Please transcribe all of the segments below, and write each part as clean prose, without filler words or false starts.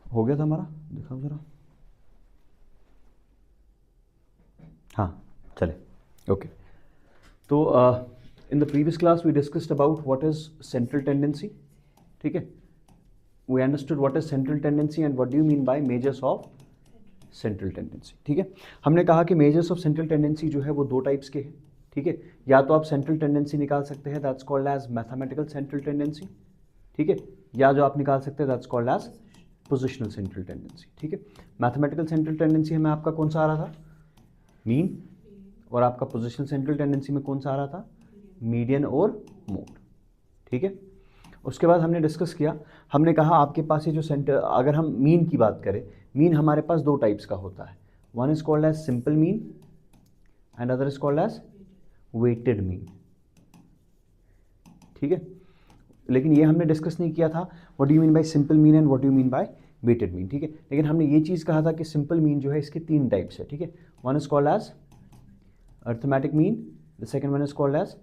हो गया था हमारा, दिखाओ जरा। हाँ चले, ओके। तो in the previous class we discussed about what is central tendency, ठीक है। We understood what is central tendency and what do you mean by measures of central tendency, ठीक है। हमने कहा कि मेजर्स ऑफ सेंट्रल टेंडेंसी जो है वो दो टाइप्स के हैं, ठीक है। या तो आप सेंट्रल टेंडेंसी निकाल सकते हैं, that's called as mathematical central tendency, ठीक है। या जो आप निकाल सकते हैं that's called as positional central tendency, ठीक है। मैथमेटिकल सेंट्रल टेंडेंसी हमें आपका कौन सा आ रहा था, मीन, और आपका पोजिशनल सेंट्रल टेंडेंसी में कौन सा आ रहा था, मीडियन और मोड, ठीक है। उसके बाद हमने डिस्कस किया, हमने कहा आपके पास ये जो सेंटर, अगर हम मीन की बात करें, मीन हमारे पास दो टाइप्स का होता है, one is called as simple mean and other is called as weighted mean, ठीक है। लेकिन ये हमने डिस्कस नहीं किया था what do you mean by simple mean and what do you mean by weighted mean, ठीक है। लेकिन हमने ये चीज़ कहा था कि सिंपल मीन जो है इसके तीन टाइप्स है, ठीक है। One is called as arithmetic mean, the second one is called as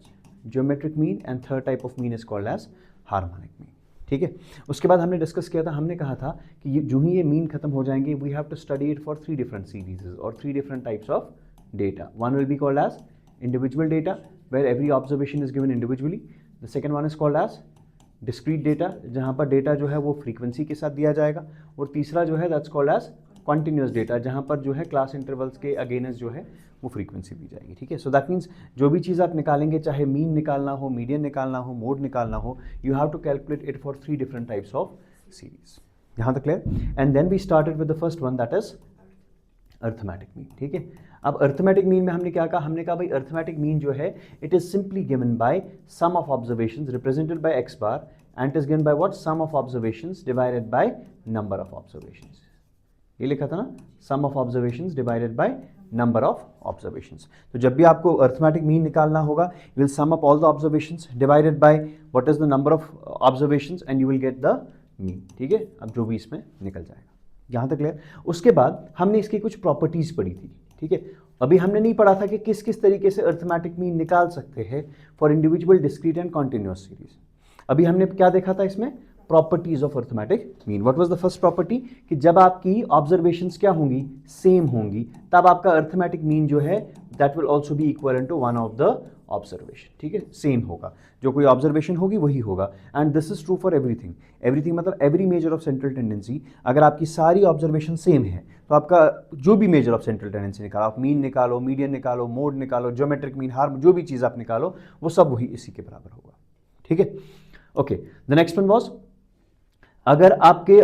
geometric mean and third type of mean is called as harmonic mean, ठीक है। उसके बाद हमने डिस्कस किया था, हमने कहा था कि ये जो ही ये मीन खत्म हो जाएंगे we have to study it for three different series और three different types of data. One will be called as individual data where every observation is given individually, the second one is called as discrete data जहाँ पर data जो है वो frequency के साथ दिया जाएगा, और तीसरा जो है that's called as continuous data जहाँ पर जो है क्लास इंटरवल्स के अगेंस्ट जो है वो फ्रीक्वेंसी दी जाएगी, ठीक है। सो दैट मीन्स जो भी चीज़ आप निकालेंगे, चाहे मीन निकालना हो, मीडियन निकालना हो, मोड निकालना हो, you have to calculate it for three different types of series. यहाँ तक clear? And then we started with the first one that is arithmetic mean, ठीक है। अब अर्थमेटिक मीन में हमने क्या कहा, हमने कहा भाई अर्थमेटिक मीन जो है it is simply given by sum of observations represented by X bar and it is given by what, sum of observations divided by number of observations. ये लिखा था ना, sum of observations divided by number of observations. तो जब भी आपको arithmetic mean निकालना होगा, you will sum up all the observations divided by what is the number of observations and you will get the mean, ठीक है। अब जो भी इसमें निकल जाएगा, यहाँ तक क्लियर। उसके बाद हमने इसकी कुछ प्रॉपर्टीज पढ़ी थी, ठीक है। अभी हमने नहीं पढ़ा था कि किस किस तरीके से अर्थमेटिक मीन निकाल सकते हैं for individual, discrete and continuous series. अभी हमने क्या देखा था इसमें, properties of arithmetic mean. What was the first property, कि जब आपकी ऑब्जर्वेशंस क्या होंगी, सेम होंगी, तब आपका अर्थमेटिक मीन जो है that will also be equal to one of the observation, ठीक है। सेम होगा, जो कोई ऑब्जर्वेशन होगी वही होगा, and this is true for everything. Everything मतलब every measure of central tendency, अगर आपकी सारी ऑब्जर्वेशन सेम है तो आपका जो भी मेजर ऑफ सेंट्रल टेंडेंसी निकालो, आप मीन निकालो, मीडियन निकालो, मोड निकालो, ज्योमेट्रिक मीन, हार्म, जो भी चीज़ आप निकालो वो सब वही इसी के बराबर होगा, ठीक है। Okay, the next one was, अगर आपके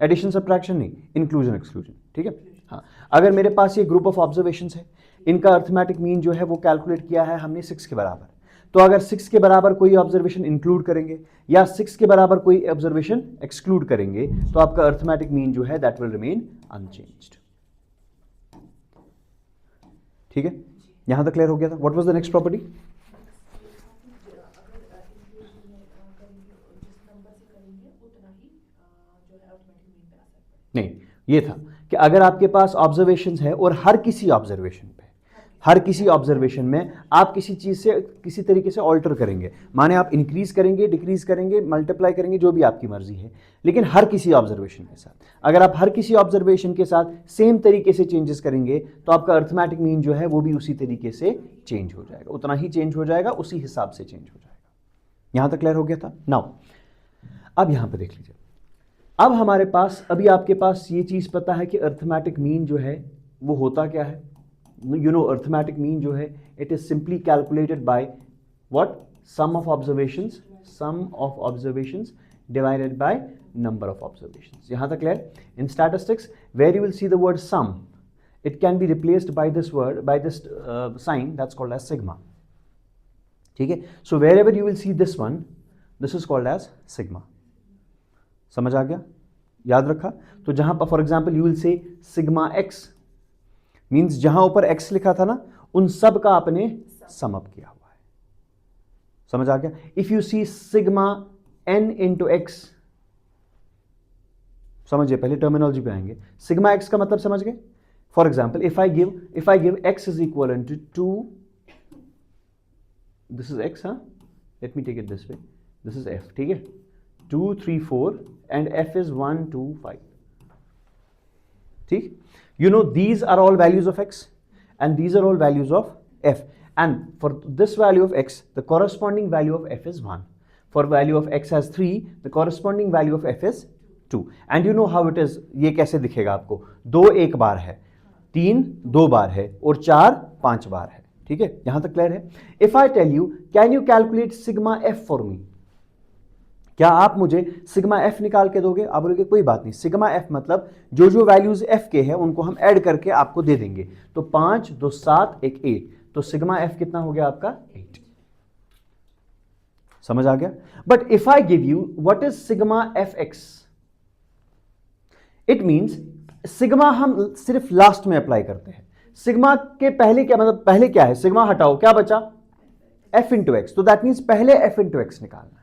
एडिशन सब्ट्रैक्शन नहीं, इंक्लूजन एक्सक्लूजन, ठीक है। हाँ, अगर मेरे पास ये ग्रुप ऑफ ऑब्जर्वेशंस है, इनका अर्थमेटिक मीन जो है वो कैलकुलेट किया है हमने 6 के बराबर, तो अगर 6 के बराबर कोई ऑब्जर्वेशन इंक्लूड करेंगे या 6 के बराबर कोई ऑब्जर्वेशन एक्सक्लूड करेंगे तो आपका अर्थमेटिक मीन जो है दैट विल रिमेन अनचेंज्ड, ठीक है। यहां तक क्लियर हो गया था? What was the next property? नहीं, ये था कि अगर आपके पास ऑब्जर्वेशंस है और हर किसी ऑब्जर्वेशन में आप किसी चीज से किसी तरीके से ऑल्टर करेंगे, माने आप इंक्रीज करेंगे, डिक्रीज करेंगे, मल्टीप्लाई करेंगे, जो भी आपकी मर्जी है, लेकिन हर किसी ऑब्जर्वेशन के साथ, अगर आप हर किसी ऑब्जर्वेशन के साथ सेम तरीके से चेंजेस करेंगे तो आपका अर्थमेटिक मीन जो है वो भी उसी तरीके से चेंज हो जाएगा, उतना ही चेंज हो जाएगा, उसी हिसाब से चेंज हो जाएगा। यहां तक क्लियर हो गया था? नाउ अब यहां पर देख लीजिए, अब हमारे पास, अभी आपके पास ये चीज पता है कि अर्थमेटिक मीन जो है वो होता क्या है। यू नो अर्थमेटिक मीन जो है it is simply calculated by what, sum of observations divided by number of observations. यहां तक clear? In statistics where you will see the word sum, it can be replaced by this word, by this sign that's called as sigma, ठीक है। So wherever you will see this one, this is called as sigma. समझ आ गया? याद रखा? तो जहां पर for example you will say sigma x, means जहां ऊपर एक्स लिखा था ना उन सब का आपने सम अप किया हुआ है। समझ आ गया? If you see sigma n into x, समझिए, पहले टर्मिनोलॉजी पे आएंगे। सिग्मा एक्स का मतलब समझ गए? For example if I give x is equal to, this is x, हाँ, let me take it this way, this is f, ठीक है, 2 3 4 एंड f इज 1 2 5, ठीक. You know these are all values of x and these are all values of f, and for this value of x the corresponding value of f is 1. For value of x as 3 the corresponding value of f is 2. And you know how it is, ये कैसे दिखेगा आपको, 2 एक बार है, 3 2 बार है और 4 5 बार है, ठीक है, यहां तक क्लियर है. If I tell you can you calculate sigma f for me, क्या आप मुझे सिग्मा एफ निकाल के दोगे? आप बोलोगे कोई बात नहीं, सिग्मा एफ मतलब जो जो वैल्यूज एफ के हैं उनको हम ऐड करके आपको दे देंगे. तो 5 2 7 1 8, तो सिग्मा एफ कितना हो गया आपका 8. समझ आ गया? But if I give you what is sigma F x, it means sigma हम सिर्फ लास्ट में अप्लाई करते हैं. सिग्मा के पहले क्या, मतलब पहले क्या है, सिग्मा हटाओ क्या बचा, एफ इंटू एक्स, तो दैट मींस पहले एफ इंटू एक्स निकालना है.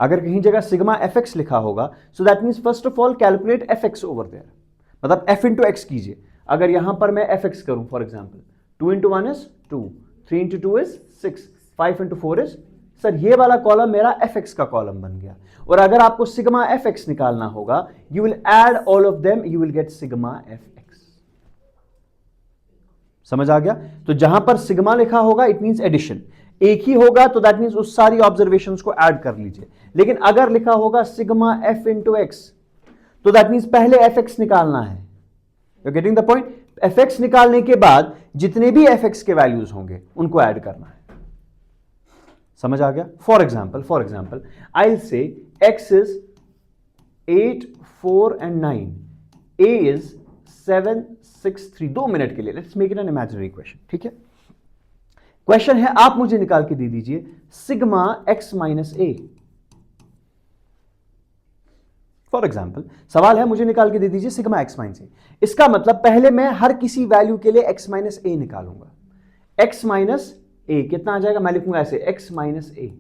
अगर कहीं जगह सिग्मा एफ एक्स लिखा होगा so that means first of all calculate F x over there, मतलब एफ इंटू एक्स कीजिए. अगर यहां पर मैं एफ एक्स करूं for example, 2 into 1 is 2, 3 into 2 is 6, 5 into 4 is, sir ये वाला कॉलम मेरा एफ एक्स का कॉलम बन गया. और अगर आपको सिग्मा एफ एक्स निकालना होगा you will add all of them, you will get sigma F x. समझ आ गया? तो जहां पर सिग्मा लिखा होगा इट मींस एडिशन, एक ही होगा तो दैट मींस उस सारी ऑब्जर्वेशंस को ऐड कर लीजिए. लेकिन अगर लिखा होगा सिग्मा एफ इंटू एक्स तो दैट मींस पहले एफ एक्स निकालना है. You getting the point? F x निकालने के बाद जितने भी एफ एक्स के वैल्यूज होंगे उनको ऐड करना है. समझ आ गया? For example I will say x is 8 4 and 9, A is 7 6 3. 2 minute के लिए let's make it an imaginary question, ठीक है. क्वेश्चन है आप मुझे निकाल के दे दीजिए sigma x minus A. For example सवाल है मुझे निकाल के दे दीजिए सिग्मा एक्स माइनस ए. इसका मतलब पहले मैं हर किसी वैल्यू के लिए एक्स माइनस ए निकालूंगा. एक्स माइनस ए कितना आ जाएगा, मैं लिखूंगा ऐसे x minus A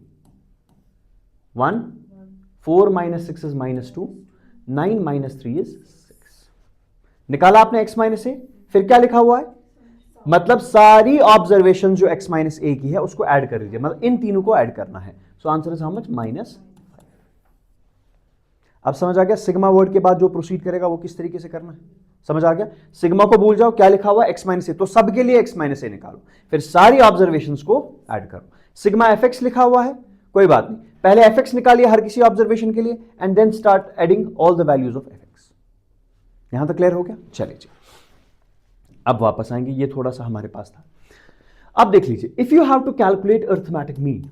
1, 4 minus 6 is minus 2, 9 minus 3 is 6. निकाला आपने एक्स माइनस ए, फिर क्या लिखा हुआ है, मतलब सारी ऑब्जर्वेशन जो x माइनस ए की है उसको ऐड कर लीजिए, मतलब इन तीनों को ऐड करना है. So answer is how much, -5. अब समझ आ गया सिग्मा वर्ड के बाद जो प्रोसीड करेगा वो किस तरीके से करना है. समझ आ गया? सिग्मा को भूल जाओ, क्या लिखा हुआ है x माइनस ए, तो सबके लिए x माइनस ए निकालो, फिर सारी ऑब्जर्वेशंस को ऐड करो. सिग्मा एफ एक्स लिखा हुआ है, कोई बात नहीं, पहले एफ एक्स निकालिए हर किसी ऑब्जर्वेशन के लिए and then start adding all the values of f x. यहां तक क्लियर हो गया? चलिए अब वापस आएंगे, ये थोड़ा सा हमारे पास था. अब देख लीजिए, if you have to calculate arithmetic mean,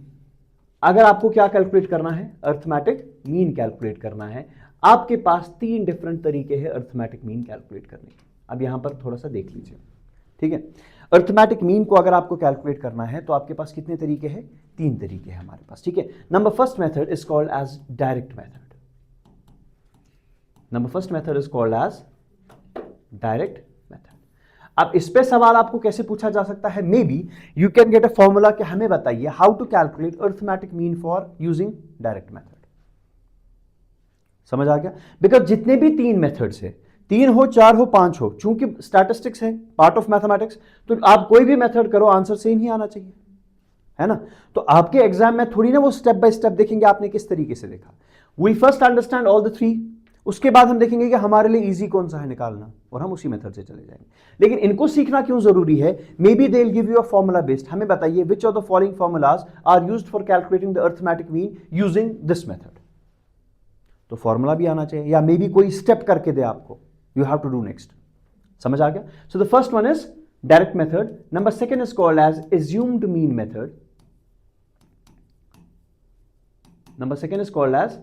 अगर आपको क्या कैलकुलेट करना है, अर्थमेटिक मीन कैलकुलेट करना है, आपके पास 3 डिफरेंट तरीके हैं अर्थमेटिक मीन कैलकुलेट करने के. अब यहां पर थोड़ा सा देख लीजिए, ठीक है. अर्थमेटिक मीन को अगर आपको कैलकुलेट करना है तो आपके पास कितने तरीके हैं, 3 तरीके हैं हमारे पास, ठीक है. Number first method is called as direct method. Number first method is called as direct method. अब इस पे सवाल आपको कैसे पूछा जा सकता है, maybe you can get a formula कि हमें बताइए how to calculate arithmetic mean for using direct method. समझ आ गया? बिकॉज जितने भी 3 मेथड्स है, 3 हो 4 हो 5 हो, चूंकि स्टैटिस्टिक्स है पार्ट ऑफ मैथमेटिक्स, तो आप कोई भी मेथड करो आंसर सेम ही आना चाहिए, है ना. तो आपके एग्जाम में थोड़ी ना वो स्टेप बाय स्टेप देखेंगे आपने किस तरीके से देखा. We first understand all the 3, उसके बाद हम देखेंगे कि हमारे लिए इजी कौन सा है निकालना और हम उसी मेथड से चले जाएंगे. लेकिन इनको सीखना क्यों जरूरी है, may be they will give you a formula based. हमें बताइए which of the following formulas are used for calculating the arithmetic mean using this method. तो फॉर्मूला भी आना चाहिए या मे बी कोई स्टेप करके दे आपको, you have to do next. समझ आ गया? So the first one is direct method. Number second is called as assumed mean method. Number second is called as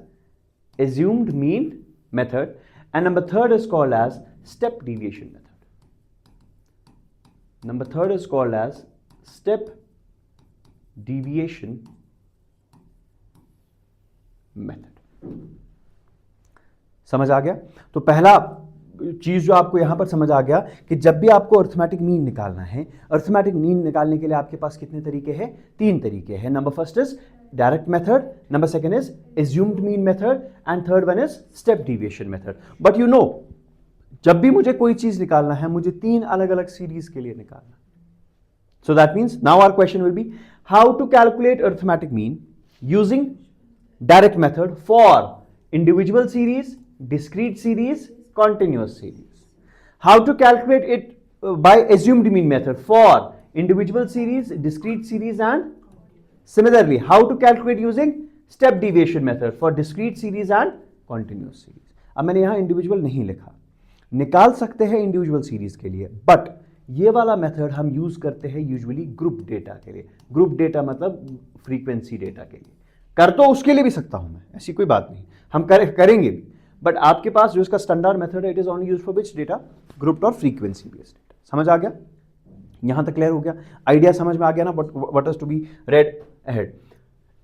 assumed mean method, and number third is called as step deviation method. Number third is called as step deviation method. समझ आ गया? तो पहला चीज जो आपको यहां पर समझ आ गया कि जब भी आपको अर्थमेटिक मीन निकालना है, अर्थमेटिक मीन निकालने के लिए आपके पास कितने तरीके हैं, 3 तरीके हैं. Number first is direct method, number second is assumed mean method and third one is step deviation method. But you know, जब भी मुझे कोई चीज निकालना है मुझे 3 अलग अलग सीरीज के लिए निकालना. So that means now our question will be how to calculate arithmetic mean using direct method for individual series, discrete series, continuous series. How to calculate it by assumed mean method for individual series, discrete series and similarly how to calculate using step deviation method for discrete series and continuous series. अब मैंने यहां individual नहीं लिखा, निकाल सकते हैं individual series के लिए, बट ये वाला मेथड हम यूज करते हैं यूजुअली ग्रुप डेटा के लिए. ग्रुप डेटा मतलब फ्रीक्वेंसी डेटा के लिए. कर तो उसके लिए भी सकता हूं मैं, ऐसी कोई बात नहीं, हम करेंगे भी, बट आपके पास जो इसका स्टैंडर्ड मेथड है it is only use for which data, group और फ्रीक्वेंसी बेस्ड डेटा. समझ आ गया? यहां तक क्लियर हो गया? आइडिया समझ में आ गया ना what is to be read ahead.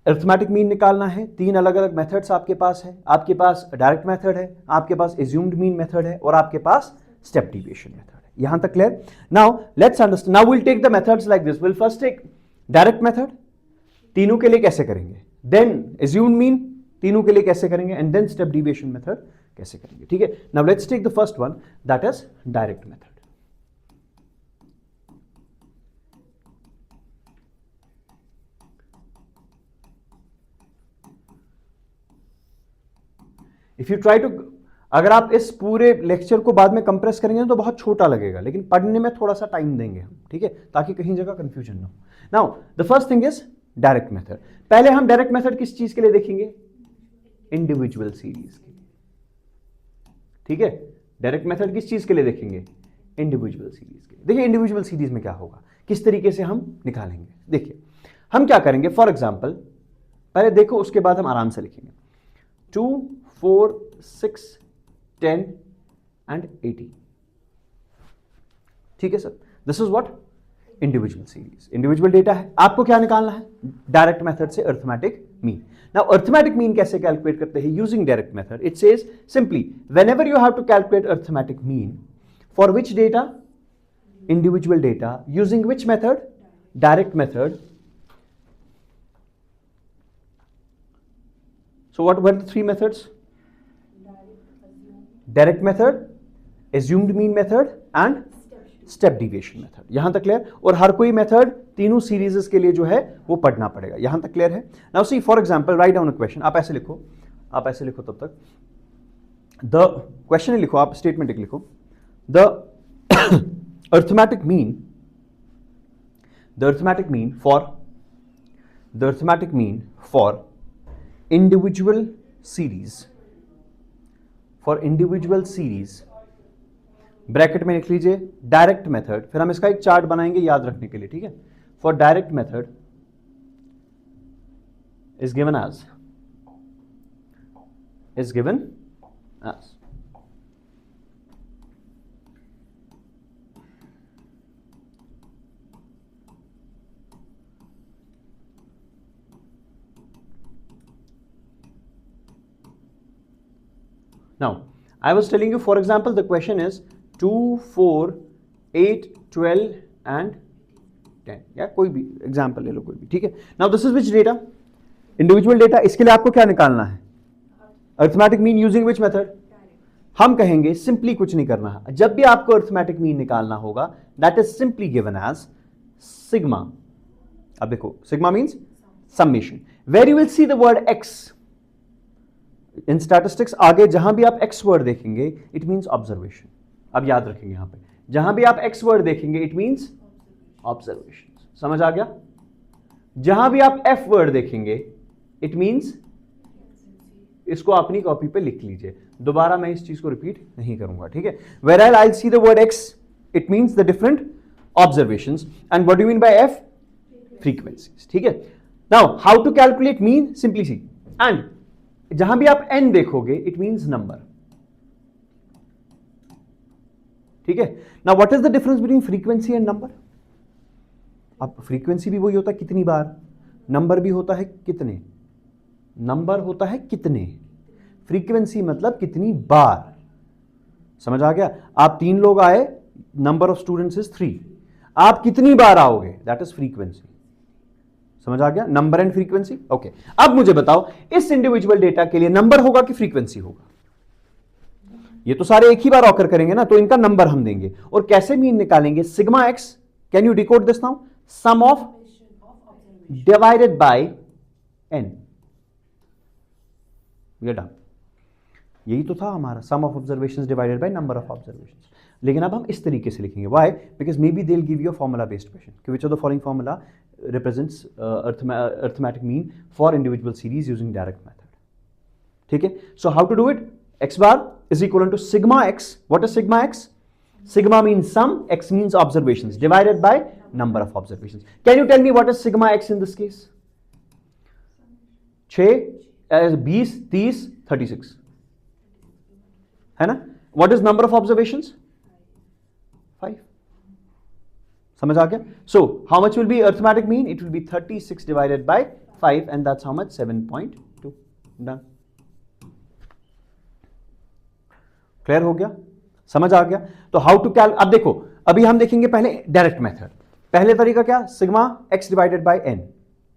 Arithmetic mean निकालना है, 3 अलग अलग मेथड्स आपके पास है. आपके पास डायरेक्ट मेथड है, आपके पास एज्यूम्ड मीन मेथड है और आपके पास स्टेप डिविएशन मेथड है. यहां तक clear? Now let's understand. Now will take the methods like this. Will first take direct method, तीनों के लिए कैसे करेंगे, देन एज्यूम्ड मीन, तीनों के लिए कैसे करेंगे, and then step deviation method कैसे करेंगे. ठीक है? Now let's take the first one, that is direct method. If you try to, अगर आप इस पूरे लेक्चर को बाद में कंप्रेस करेंगे तो बहुत छोटा लगेगा, लेकिन पढ़ने में थोड़ा सा टाइम देंगे हम. ठीक है? ताकि कहीं जगह कंफ्यूजन ना हो. Now the first thing is direct method. पहले हम डायरेक्ट मेथड किस चीज के लिए देखेंगे? इंडिविजुअल सीरीज के लिए. ठीक है? डायरेक्ट मेथड किस चीज के लिए देखेंगे? इंडिविजुअल सीरीज के लिए. देखिए इंडिविजुअल सीरीज में क्या होगा, किस तरीके से हम निकालेंगे. देखिए हम क्या करेंगे, फॉर एग्जाम्पल पहले देखो, उसके बाद हम आराम से लिखेंगे. 2, 4, 6, 10 एंड 18. ठीक है sir? This is what? Individual series. Individual data है, आपको क्या निकालना है? डायरेक्ट मेथड से arithmetic mean. Now arithmetic mean कैसे कैलकुलेट करते हैं using direct method? It says simply whenever you have to calculate arithmetic mean for which data? Individual data. Using which method? Direct method. So what were the 3 methods? Direct method, assumed mean method and step deviation method. यहां तक clear? और हर कोई method तीनों series के लिए जो है वो पढ़ना पड़ेगा. यहां तक क्लियर है? Now see for example, write down a question. आप ऐसे लिखो, आप ऐसे लिखो तब तक. The question लिखो, आप स्टेटमेंट लिखो. The arithmetic mean, the arithmetic mean for individual series, bracket में लिख लीजिए डायरेक्ट मेथड. फिर हम इसका एक चार्ट बनाएंगे याद रखने के लिए. ठीक है? For direct method is given as Now, I was telling you, for example, the question is 2, 4, 8, 12 and 10. या कोई भी एग्जाम्पल ले लो, कोई भी. ठीक है? Now, this is which data? Individual data. इसके लिए आपको क्या निकालना है? Arithmetic mean using which method? हम कहेंगे सिंपली कुछ नहीं करना है. जब भी आपको अरिथमेटिक मीन निकालना होगा, that is simply given as sigma. अब देखो, sigma means summation. Where you will see the word x in statistics. आगे जहां भी आप एक्स वर्ड देखेंगे इट मींस ऑब्जर्वेशन. अब याद रखेंगे यहां पे, जहां भी आप एक्स वर्ड देखेंगे इट मींस ऑब्जर्वेशन. समझ आ गया? जहां भी आप एफ वर्ड देखेंगे इट मींस, इसको अपनी कॉपी पे लिख लीजिए, दोबारा मैं इस चीज को रिपीट नहीं करूंगा. ठीक है? Where I see the word x it means the different observations. And what do you mean by f? Frequencies. ठीक है? Now how to calculate mean? Simply see. And जहां भी आप n देखोगे इट मींस नंबर. ठीक है? Now what is the difference between frequency and number? अब frequency भी वही होता है कितनी बार, नंबर भी होता है कितने. नंबर होता है कितने, फ्रीक्वेंसी मतलब कितनी बार. समझ आ गया? आप 3 लोग आए, नंबर ऑफ स्टूडेंट्स इज 3. आप कितनी बार आओगे, दैट इज फ्रीक्वेंसी. समझ आ गया? Number and frequency. ओके, अब मुझे बताओ इस इंडिविजुअल डेटा के लिए नंबर होगा कि फ्रीक्वेंसी होगा? ये तो सारे एक ही बार ऑकर करेंगे ना, तो इनका नंबर हम देंगे. और कैसे मीन निकालेंगे? Sigma x, can you decode this now? Sum of divided by n. We are done. यही तो था हमारा sum of observations divided by number of observations. लेकिन अब हम इस तरीके से लिखेंगे, why? Because may B they will give you a formula based question कि which of the following formula represents arithmetic mean for individual series using direct method. ठीक है, so how to do it? x bar is equal to sigma x. What is sigma x? Sigma means sum, x means observations divided by number of observations. Can you tell me what is sigma x in this case? 6, 20, 30, 36 है ना? What is number of observations? 5. समझ आ गया? So how much will be arithmetic mean? It will be 36 divided by 5 and that's how much? 7.2. Done. Clear हो गया? समझ आ गया? तो हाउ टू कैल, अब देखो, अभी हम देखेंगे पहले डायरेक्ट मेथड। पहले तरीका क्या? Sigma x divided by n.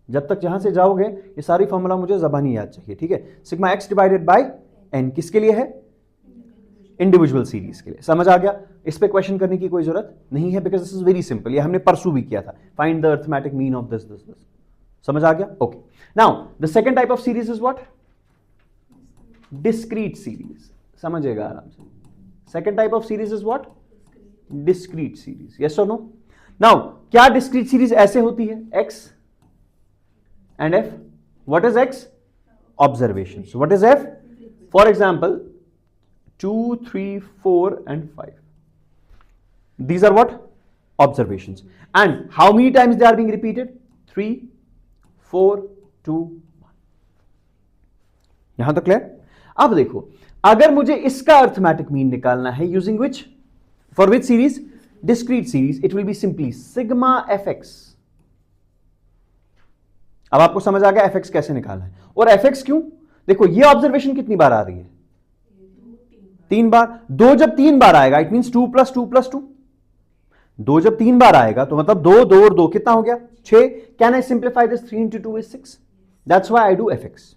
जब तक जहां से जाओगे ये सारी फॉर्मूला मुझे ज़बानी याद चाहिए, ठीक है? Sigma x divided by n किसके लिए है? इंडिविजुअल सीरीज के लिए। समझ आ गया? इस पे क्वेश्चन करने की कोई जरूरत नहीं है because this is very simple. ये हमने परसों भी किया था, find the arithmetic mean of this this this. समझ आ गया? Okay, now the second type of series is what? Discrete series. समझेगा आराम से। Second type of series is what? Discrete series. Yes और नो? नाउ क्या डिस्क्रीट सीरीज ऐसे होती है? x and f। What is x? Observations. What is f? For example 2, 3, 4 and 5. These are what? Observations. And how many times they are being repeated? 3, 4, 2, 1. यहां तक clear? अब देखो, अगर मुझे इसका अर्थमेटिक मीन निकालना है using which, for which series? Discrete series, it will be simply sigma F x. अब आपको समझ आ गया एफ एक्स कैसे निकालना है। और एफ एक्स क्यों? देखो ये ऑब्जर्वेशन कितनी बार आ रही है? 3 बार। 2 जब 3 बार आएगा इट मींस 2 + 2 + 2। 2 जब 3 बार आएगा तो मतलब 2, 2 और 2 कितना हो गया? 6। Can I simplify this? 3 × 2 is 6. That's why I do F x.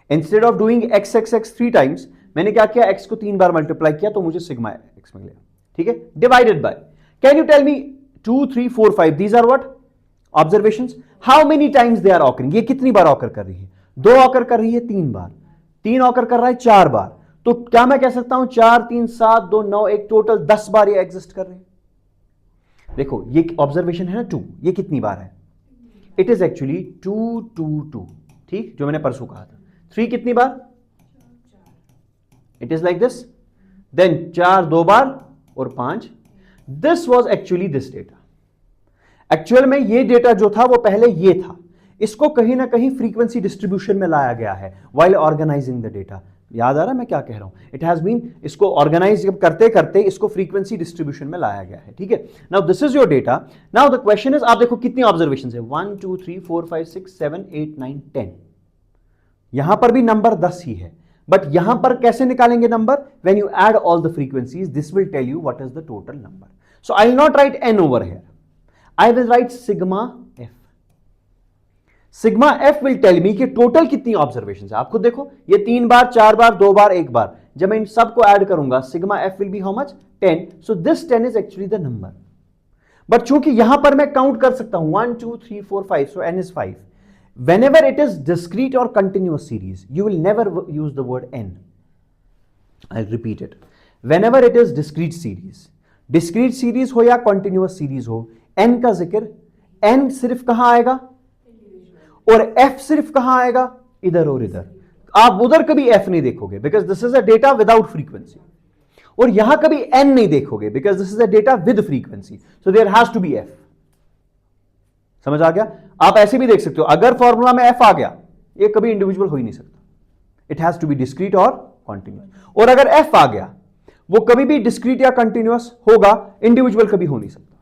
Instead of doing x x x 3 times, मैंने क्या किया? x को 3 बार मल्टीप्लाई किया तो मुझे सिग्मा x मिल गया। ठीक है, divided by, can you tell me 2, 3, 4, 5 these are what? Observations. How many times they are occurring? ये कितनी बार ऑकर कर रही है? 2 ऑकर कर रही है 3 बार, 3 ऑकर कर रहा है 4 बार। तो क्या मैं कह सकता हूं 4, 3, 7, 2, 9, 1 टोटल 10 बार ये एग्जिस्ट कर रहे हैं। देखो ये ऑब्जर्वेशन है ना 2, ये कितनी बार है? It is actually 2, 2, 2। ठीक, जो मैंने परसों कहा था। 3 कितनी बार? It is like this. Then 4 2 बार और 5। This was actually this data. Actual में ये डेटा जो था वो पहले ये था। इसको कहीं ना कहीं फ्रीक्वेंसी डिस्ट्रीब्यूशन में लाया गया है while organizing the data. याद आ रहा है मैं क्या कह रहा हूं? इट हैज बीन, इसको ऑर्गेनाइज करते करते इसको फ्रीक्वेंसी डिस्ट्रीब्यूशन में लाया गया है। ठीक है, now this is your data. Now the question is, आप देखो कितनी ऑब्जर्वेशन है? 1, 2, 3, 4, 5, 6, 7, 8, 9, 10। यहां पर भी नंबर 10 ही है, बट यहां पर कैसे निकालेंगे number? When you add all the frequencies this will tell you what is the total number. So I will not write n over here, I will write sigma f. Sigma f will tell me कि total कितनी observation है। आप खुद देखो, ये 3 बार, 4 बार, 2 बार, 1 बार, जब मैं इन सबको ऐड करूंगा sigma f will be how much? 10। So this 10 is actually the number. But चूंकि यहां पर मैं काउंट कर सकता हूं 1, 2, 3, 4, 5, so n is 5. Whenever it is discrete or continuous series, you will never use the word n. I'll repeat it. Whenever it is discrete series हो या continuous series हो, n का जिक्र, n सिर्फ कहां आएगा? और f सिर्फ कहां आएगा? इधर और इधर। आप उधर कभी f नहीं देखोगे because this is a data without frequency, और यहां कभी n नहीं देखोगे because this is a data with frequency, so there has to be f। समझ आ गया? आप ऐसे भी देख सकते हो, अगर फॉर्मूला में f आ गया, ये कभी इंडिविजुअल हो ही नहीं सकता, it has to be discrete और कॉन्टिन्यूस। और अगर f आ गया, वो कभी भी डिस्क्रीट या कंटिन्यूअस होगा, इंडिविजुअल कभी हो नहीं सकता।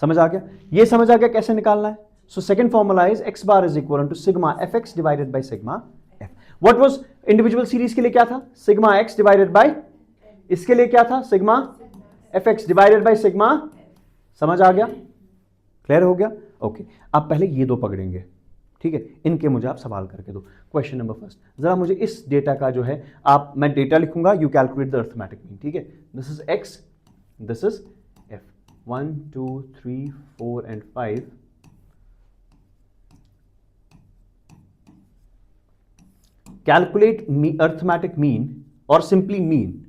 समझ आ गया? ये समझ आ गया कैसे निकालना है? So second formula is x bar is equal to sigma fx divided by sigma f। What was individual series के लिए क्या था? सिग्मा x डिवाइडेड बाय, इसके लिए क्या था? Sigma fx divided by sigma. समझ आ गया? क्लियर हो गया? ओके, आप पहले ये दो पकड़ेंगे, ठीक है? इनके मुझे आप सवाल करके दो। क्वेश्चन नंबर फर्स्ट, जरा मुझे इस डेटा का जो है, आप, मैं डेटा लिखूंगा, you calculate the arithmetic mean. ठीक है, this is x, this is f। 1, 2, 3, 4 and 5 calculate arithmetic mean और सिंपली मीन,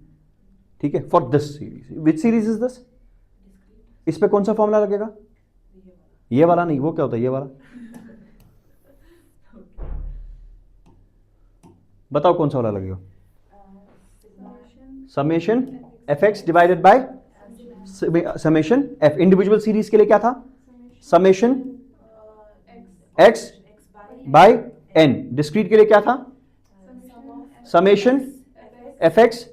ठीक है, for this series. Which series is this? इस पे कौन सा फॉर्मूला लगेगा? ये वाला नहीं, वो क्या होता है ये वाला? बताओ कौन सा वाला लगेगा? Summation f x divided by summation f. Individual series के लिए क्या था? Summation x by N. Discrete के लिए क्या था? समेशन एफ एक्स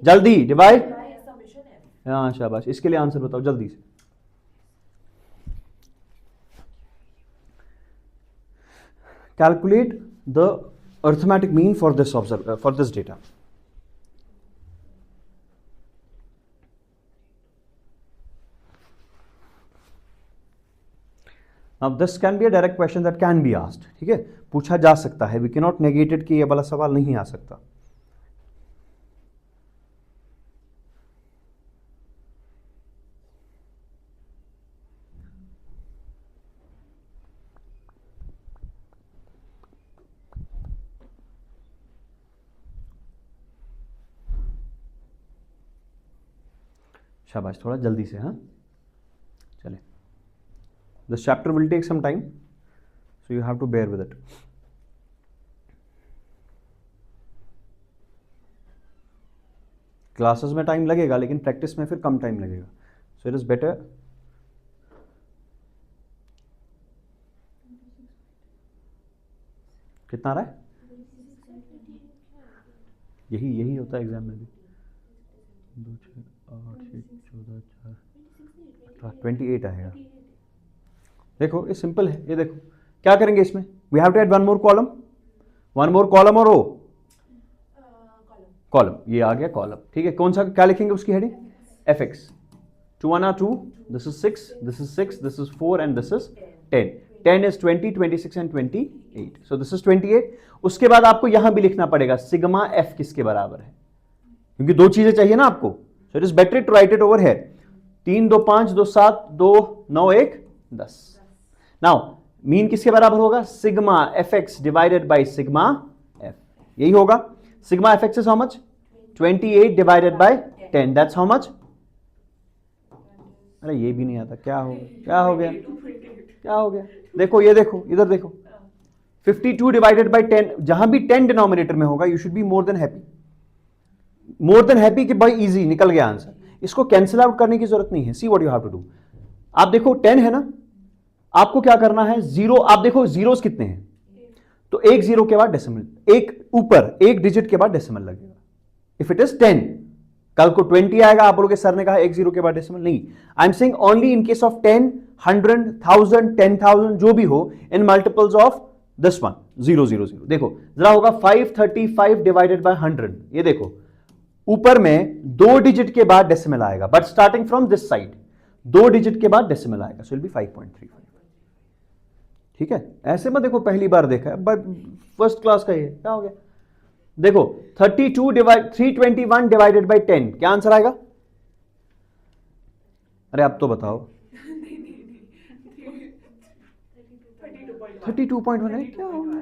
जल्दी डिवाइड. हाँ शाबाश. इसके लिए आंसर बताओ जल्दी से. Calculate the arithmetic mean for this data. Now this can be a direct question that can be asked. ठीक है, पूछा जा सकता है. We cannot negate it कि ये वाला सवाल नहीं आ सकता. शाबाश, थोड़ा जल्दी से. हाँ चले. This chapter will take some time, so you have to bear with it. Classes में टाइम लगेगा लेकिन प्रैक्टिस में फिर कम टाइम लगेगा. सो इट इज बेटर. कितना आ रहा है? यही होता है एग्जाम में भी. 2 6 8 6 14 4 28 आएगा. देखो ये सिंपल है. ये देखो क्या करेंगे इसमें. We have to add one more column और रो कॉलम. ये आ गया कॉलम. ठीक है, कौन सा क्या लिखेंगे उसकी heading? F x. 2 1 2. This is 6, this is 6, this is 4 and this is 10. 10 is 20, 26 and 28. So this is 28. उसके बाद आपको यहां भी लिखना पड़ेगा सिग्मा एफ किसके बराबर है, क्योंकि दो चीजें चाहिए ना आपको. So it is better to write it over here. 3 2 5 2 7 2 9 1 10. Now mean किसके बराबर होगा? Sigma F x divided by sigma f. यही होगा. Sigma F x is how much? 28 divided by 10. That's how much? अरे ये भी नहीं आता. क्या हो गया? देखो ये देखो, इधर देखो. 52 डिवाइडेड बाय 10. जहां भी 10 डिनोमिनेटर में होगा you should be more than happy कि भाई इजी निकल गया आंसर. इसको कैंसिल आउट करने की जरूरत नहीं है. See what you have to do. आप देखो 10 है ना, आपको क्या करना है? 0. आप देखो जीरोस कितने हैं, तो एक जीरो के बाद डेसिमल, एक ऊपर एक डिजिट के बाद डेसिमल लगेगा. इफ इट इज 10, कल को 20 आएगा, आप बोलोगे सर ने कहा एक जीरो के बाद डेसिमल. नहीं, I am saying only in case of 10, 100, 1000, 10,000 जो भी हो, in multiples of this one 0 0 0. देखो जरा होगा 535 डिवाइडेड बाय 100. ये देखो ऊपर में 2 डिजिट के बाद डेसिमल आएगा, but starting from this side 2 digit के बाद डेसिमल आएगा. So will be 5.35. ठीक है, ऐसे में देखो पहली बार देखा है, बट फर्स्ट क्लास का ये क्या हो गया. देखो 321 डिवाइडेड बाय 10, क्या आंसर आएगा? अरे आप तो बताओ. 32.1 क्या होगा?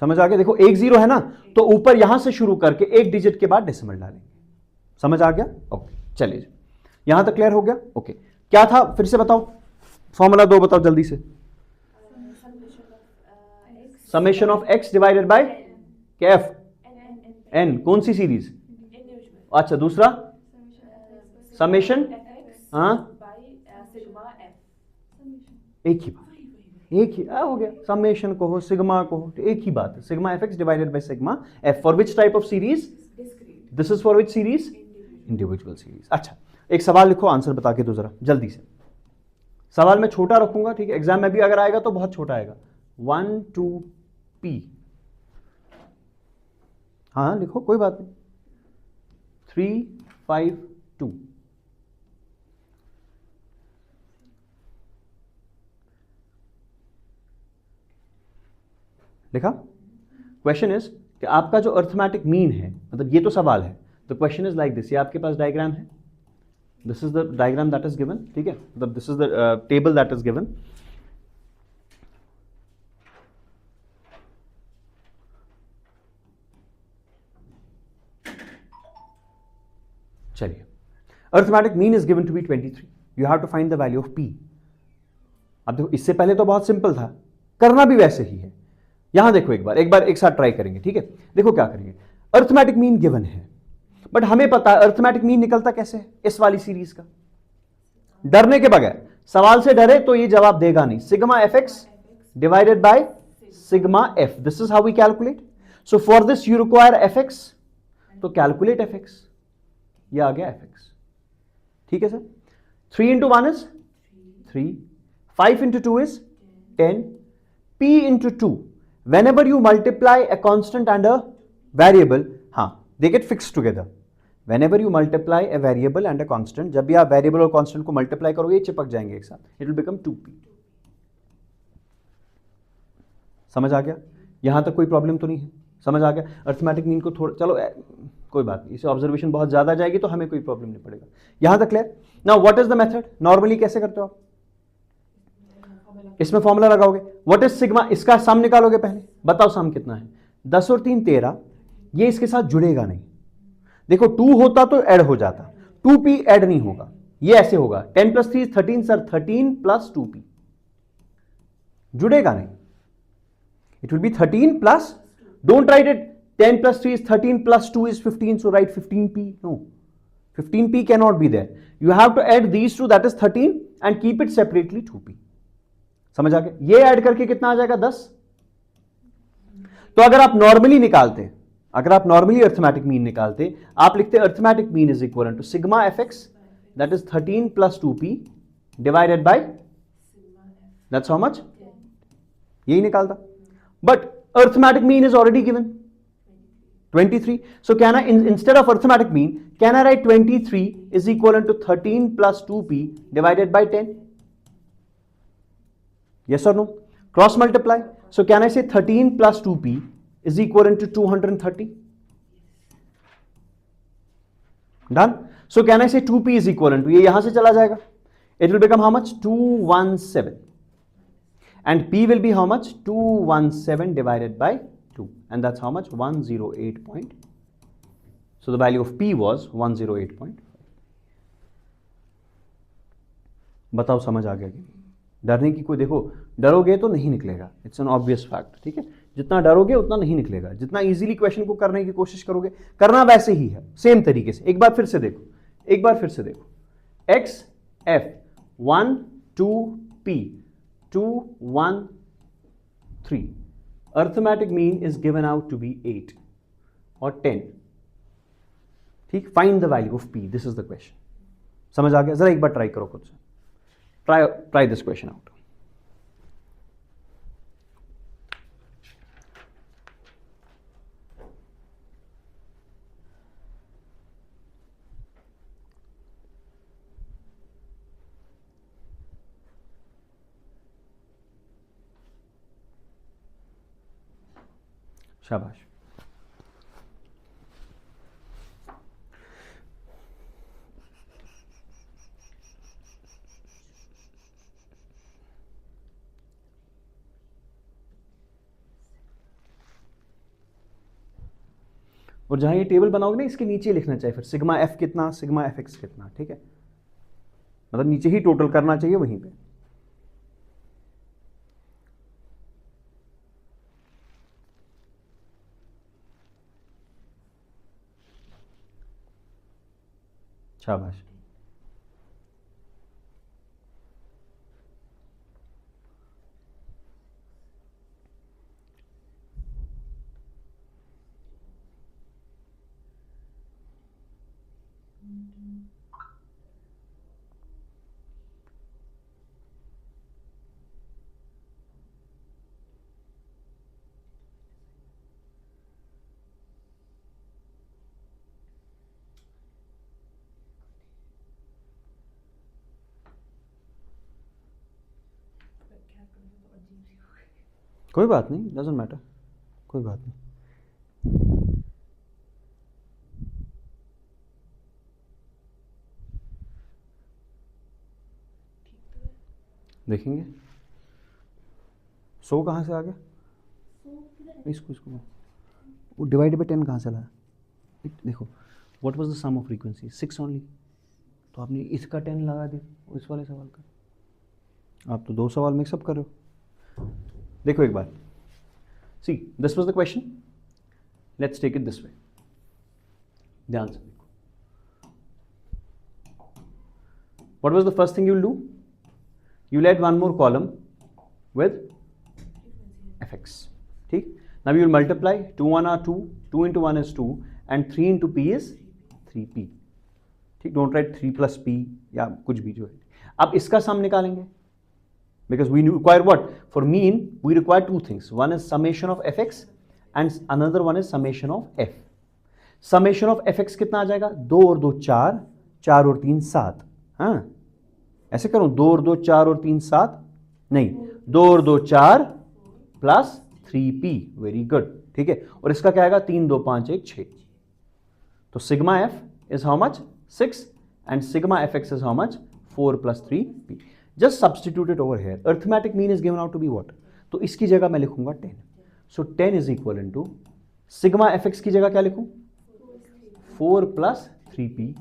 समझ आ गया. देखो एक जीरो है ना, तो ऊपर यहां से शुरू करके एक डिजिट के बाद डेसिमल डालेंगे. समझ आ गया? ओके चलिए, यहां तक क्लियर हो गया. ओके क्या था फिर से बताओ. फॉर्मूला 2 बताओ जल्दी से. Summation of x divided by f n. कौन सी सीरीज? अच्छा दूसरा समेशन. हाँ एक ही बात, एक ही हो गया. समेशन को हो सिग्मा को हो, एक ही बात है. Sigma F x divided by sigma f. For which type of series? This is for which series? Individual series. अच्छा एक सवाल लिखो, आंसर बता के दो जरा जल्दी से. सवाल मैं छोटा रखूंगा, ठीक है, एग्जाम में भी अगर आएगा तो बहुत छोटा आएगा. 1 2p. हाँ लिखो कोई बात नहीं. 3 5 2. लिखा. क्वेश्चन इज कि आपका जो अर्थमेटिक मीन है, मतलब ये तो सवाल है. The question is like this. ये आपके पास डायग्राम है. This is the diagram that is given. ठीक है, मतलब this is the table that is given. चलिए, arithmetic mean is given to be 23, you have to find the value of P. अब देखो इससे पहले तो बहुत सिंपल था, करना भी वैसे ही है। यहां देखो एक बार एक साथ ट्राई करेंगे, ठीक है। देखो क्या करेंगे, अर्थमेटिक मीन गिवन है, बट हमें पता है अर्थमेटिक मीन निकलता कैसे है इस वाली सीरीज का, डरने के बगैर। सवाल से डरे तो ये जवाब देगा नहीं, sigma F x divided by sigma F, this is how we calculate. So for this you require F X, तो कैलकुलेट एफ एक्स, ये आ गया एफ एक्स, ठीक है sir. 3 into 1 is 3, 5 into 2 is 10, p into 2, whenever you multiply a constant and a variable, हाँ, they get fixed together. Whenever you multiply a variable and a constant, जब भी आप variable और constant को multiply करोगे ये चिपक जाएंगे एक साथ, it will become 2p. समझ आ गया? यहां तक कोई प्रॉब्लम तो नहीं है, समझ आ गया? अर्थमेटिक मीन को थोड़ा, चलो कोई बात नहीं, इसे ऑब्जर्वेशन बहुत ज्यादा जाएगी तो हमें कोई प्रॉब्लम नहीं पड़ेगा। यहां तक clear? Now what is the method, normally कैसे करते हो आप? इसमें फॉर्मूला लगाओगे, व्हाट इज सिग्मा, इसका सम निकालोगे पहले, बताओ सम कितना है, 10 और 3 13, ये इसके साथ जुड़ेगा नहीं। देखो 2 होता तो ऐड हो जाता, 2p ऐड नहीं होगा, ये ऐसे होगा 10 + 3 13 सर, 13 + 2p, जुड़ेगा नहीं, it will be 13 plus, don't write it 10 + 3 is 13 + 2 is 15, so write 15p, no, 15p cannot be there, you have to add these two, that is 13 and keep it separately 2p। समझ आ गया? ये add करके कितना आ जाएगा 10। तो अगर आप नॉर्मली निकालते, अगर आप नॉर्मली अर्थमेटिक मीन निकालते, आप लिखते arithmetic mean is equal to sigma F X, that is 13 + 2p divided by, that's how much, यही निकालता। But arithmetic mean is already given 23, so can I instead of arithmetic mean can I write 23 is equal to 13 + 2p divided by 10? Yes or no? Cross multiply, so can I say 13 + 2p is equal to 230? Done. So can I say 2p is equal to, ये यहां से चला जाएगा, it will become how much, 217, and p will be how much, 217 divided by 2, and that's how much, 108 point, so the value of p was 108.5। बताओ समझ आ गया कि? डरने की कोई, देखो डरोगे तो नहीं निकलेगा, इट्स एन ऑब्वियस फैक्ट, ठीक है। जितना डरोगे उतना नहीं निकलेगा, जितना इजीली क्वेश्चन को करने की कोशिश करोगे, करना वैसे ही है, सेम तरीके से। एक बार फिर से देखो, एक बार फिर से देखो, x f 1 2 p 2 1 3, arithmetic mean is given out to be 8 or 10, ठीक। Find the value of p, this is the question. समझ आ गया? जरा एक बार ट्राई करो खुद से, ट्राई दिस क्वेश्चन आउट। शाबाश। और जहां ये टेबल बनाओगे ना, इसके नीचे लिखना चाहिए फिर सिग्मा एफ कितना, सिग्मा एफ एक्स कितना, ठीक है। मतलब नीचे ही टोटल करना चाहिए वहीं पे। शाबाश। कोई बात नहीं, डजंट मैटर, कोई बात नहीं। देखेंगे 100 कहाँ से आ गया, इसको वो डिवाइड बाय 10 कहाँ से लाया, देखो what was the sum of frequency? 6 only. तो आपने इसका 10 लगा दिया इस वाले सवाल का। आप तो 2 सवाल मिक्सअप कर रहे हो। देखो एक बार, see this was the question, let's take it this way. ध्यान से देखो, what was the first thing you will do? You will add one more column with fx, ठीक। Now you will multiply, 2 1 are 2, 2 into 1 is 2 and 3 into p is 3p, ठीक। Don't write 3 plus p या कुछ भी जो है। अब इसका sum निकालेंगे, because we require what? For mean we require 2 things, one is summation of fx and another one is summation of f। Summation of fx कितना आ जाएगा? 2 और 2 4, 4 और 3 7। हाँ ऐसे करूं, 2 और 2 4 और 3 7, नहीं 2 और 2 4 प्लस 3p, वेरी गुड, ठीक है। और इसका क्या आएगा? 3 2 5 1 6। तो sigma f is how much? 6 and sigma fx is how much? 4 plus 3p. Just substitute it over here. Arithmetic mean is given out to be what? तो इसकी जगह मैं लिखूंगा 10. So 10 is equal into sigma fx की जगह क्या लिखूं? 4 plus 3p।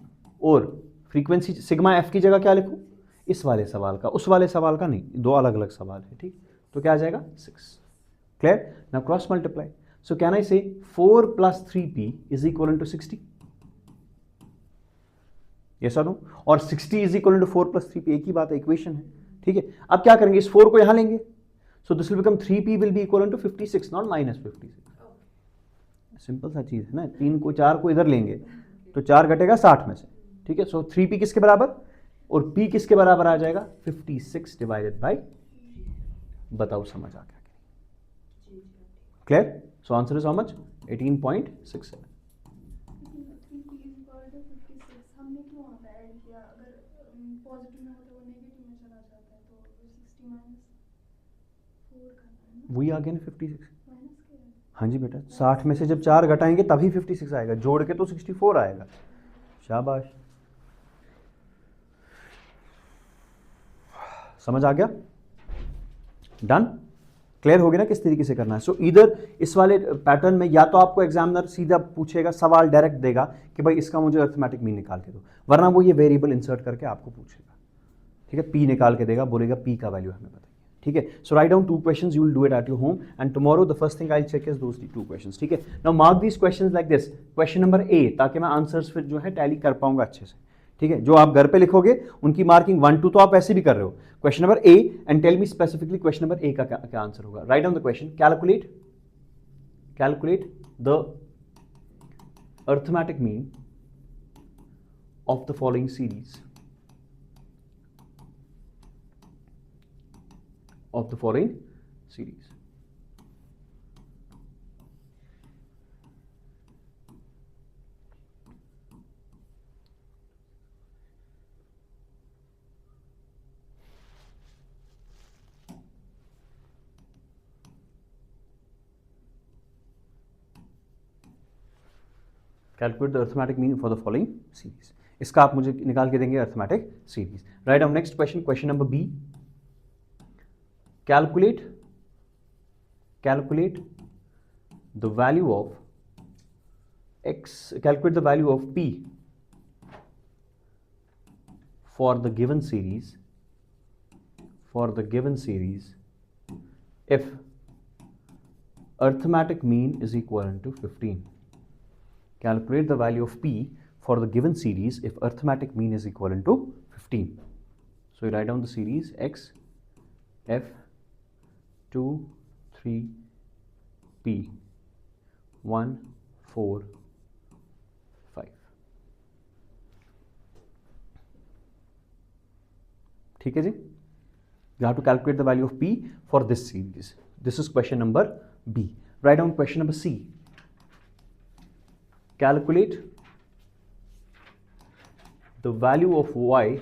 और फ्रीक्वेंसी सिग्मा f की जगह क्या लिखूं? इस वाले सवाल का, उस वाले सवाल का नहीं, 2 अलग अलग सवाल है, ठीक। तो क्या आ जाएगा? 6। Clear? Now cross multiply. So can I say 4 plus 3p is equivalent to 60? Yes or no? और 60 is equivalent to 4 plus 3p, एक ही बात है, इक्वेशन है, ठीक है। अब क्या करेंगे? इस 4 को यहां लेंगे, so this will become 3p will be equivalent to 56, not minus 56। Simple सा चीज है ना। 3 को 4 को इधर लेंगे तो 4 घटेगा 60 में से, ठीक है। सो 3p किसके बराबर और p किसके बराबर आ जाएगा? 56 डिवाइडेड बाई, बताओ समझ आ गया? Clear? So answer is how much? 18.67। वही आ गया ना 56। हाँ जी बेटा, 60 में से जब 4 घटाएंगे तभी 56 आएगा, जोड़ के तो 64 आएगा। शाबाश, समझ आ गया? डन? क्लियर हो गया ना किस तरीके से करना है? सो इधर इस वाले पैटर्न में या तो आपको एग्जामिनर सीधा पूछेगा, सवाल डायरेक्ट देगा कि भाई इसका मुझे अरिथमेटिक मीन निकाल के दो, वरना वो ये वेरिएबल इंसर्ट करके आपको पूछेगा, ठीक है। पी निकाल के देगा, बोलेगा पी का वैल्यू हमें बताइए, ठीक है। सो write down 2 questions, you will do it at your home and tomorrow the first thing I'll check is those 2 questions, ठीक है। Now mark these questions like this, question number A, ताकि मैं answers फिर जो है टैली कर पाऊंगा अच्छे से, ठीक है। जो आप घर पे लिखोगे उनकी मार्किंग 1 2 तो आप ऐसे भी कर रहे हो। Question number A and tell me specifically question number A का क्या आंसर होगा। Write down the question, calculate the arithmetic mean of the following series of the following series. Calculate the arithmetic mean for the following series. इसका आप मुझे निकाल के देंगे arithmetic series. Write down next question, question number B, calculate the value of x, calculate the value of p for the given series if arithmetic mean is equivalent to 15. Calculate the value of p for the given series if arithmetic mean is equivalent to 15. So you write down the series x f 2 3 p 1 4 5, ठीक है जी। You have to calculate the value of p for this series. This is question number B. Write down question number C. Calculate the value of y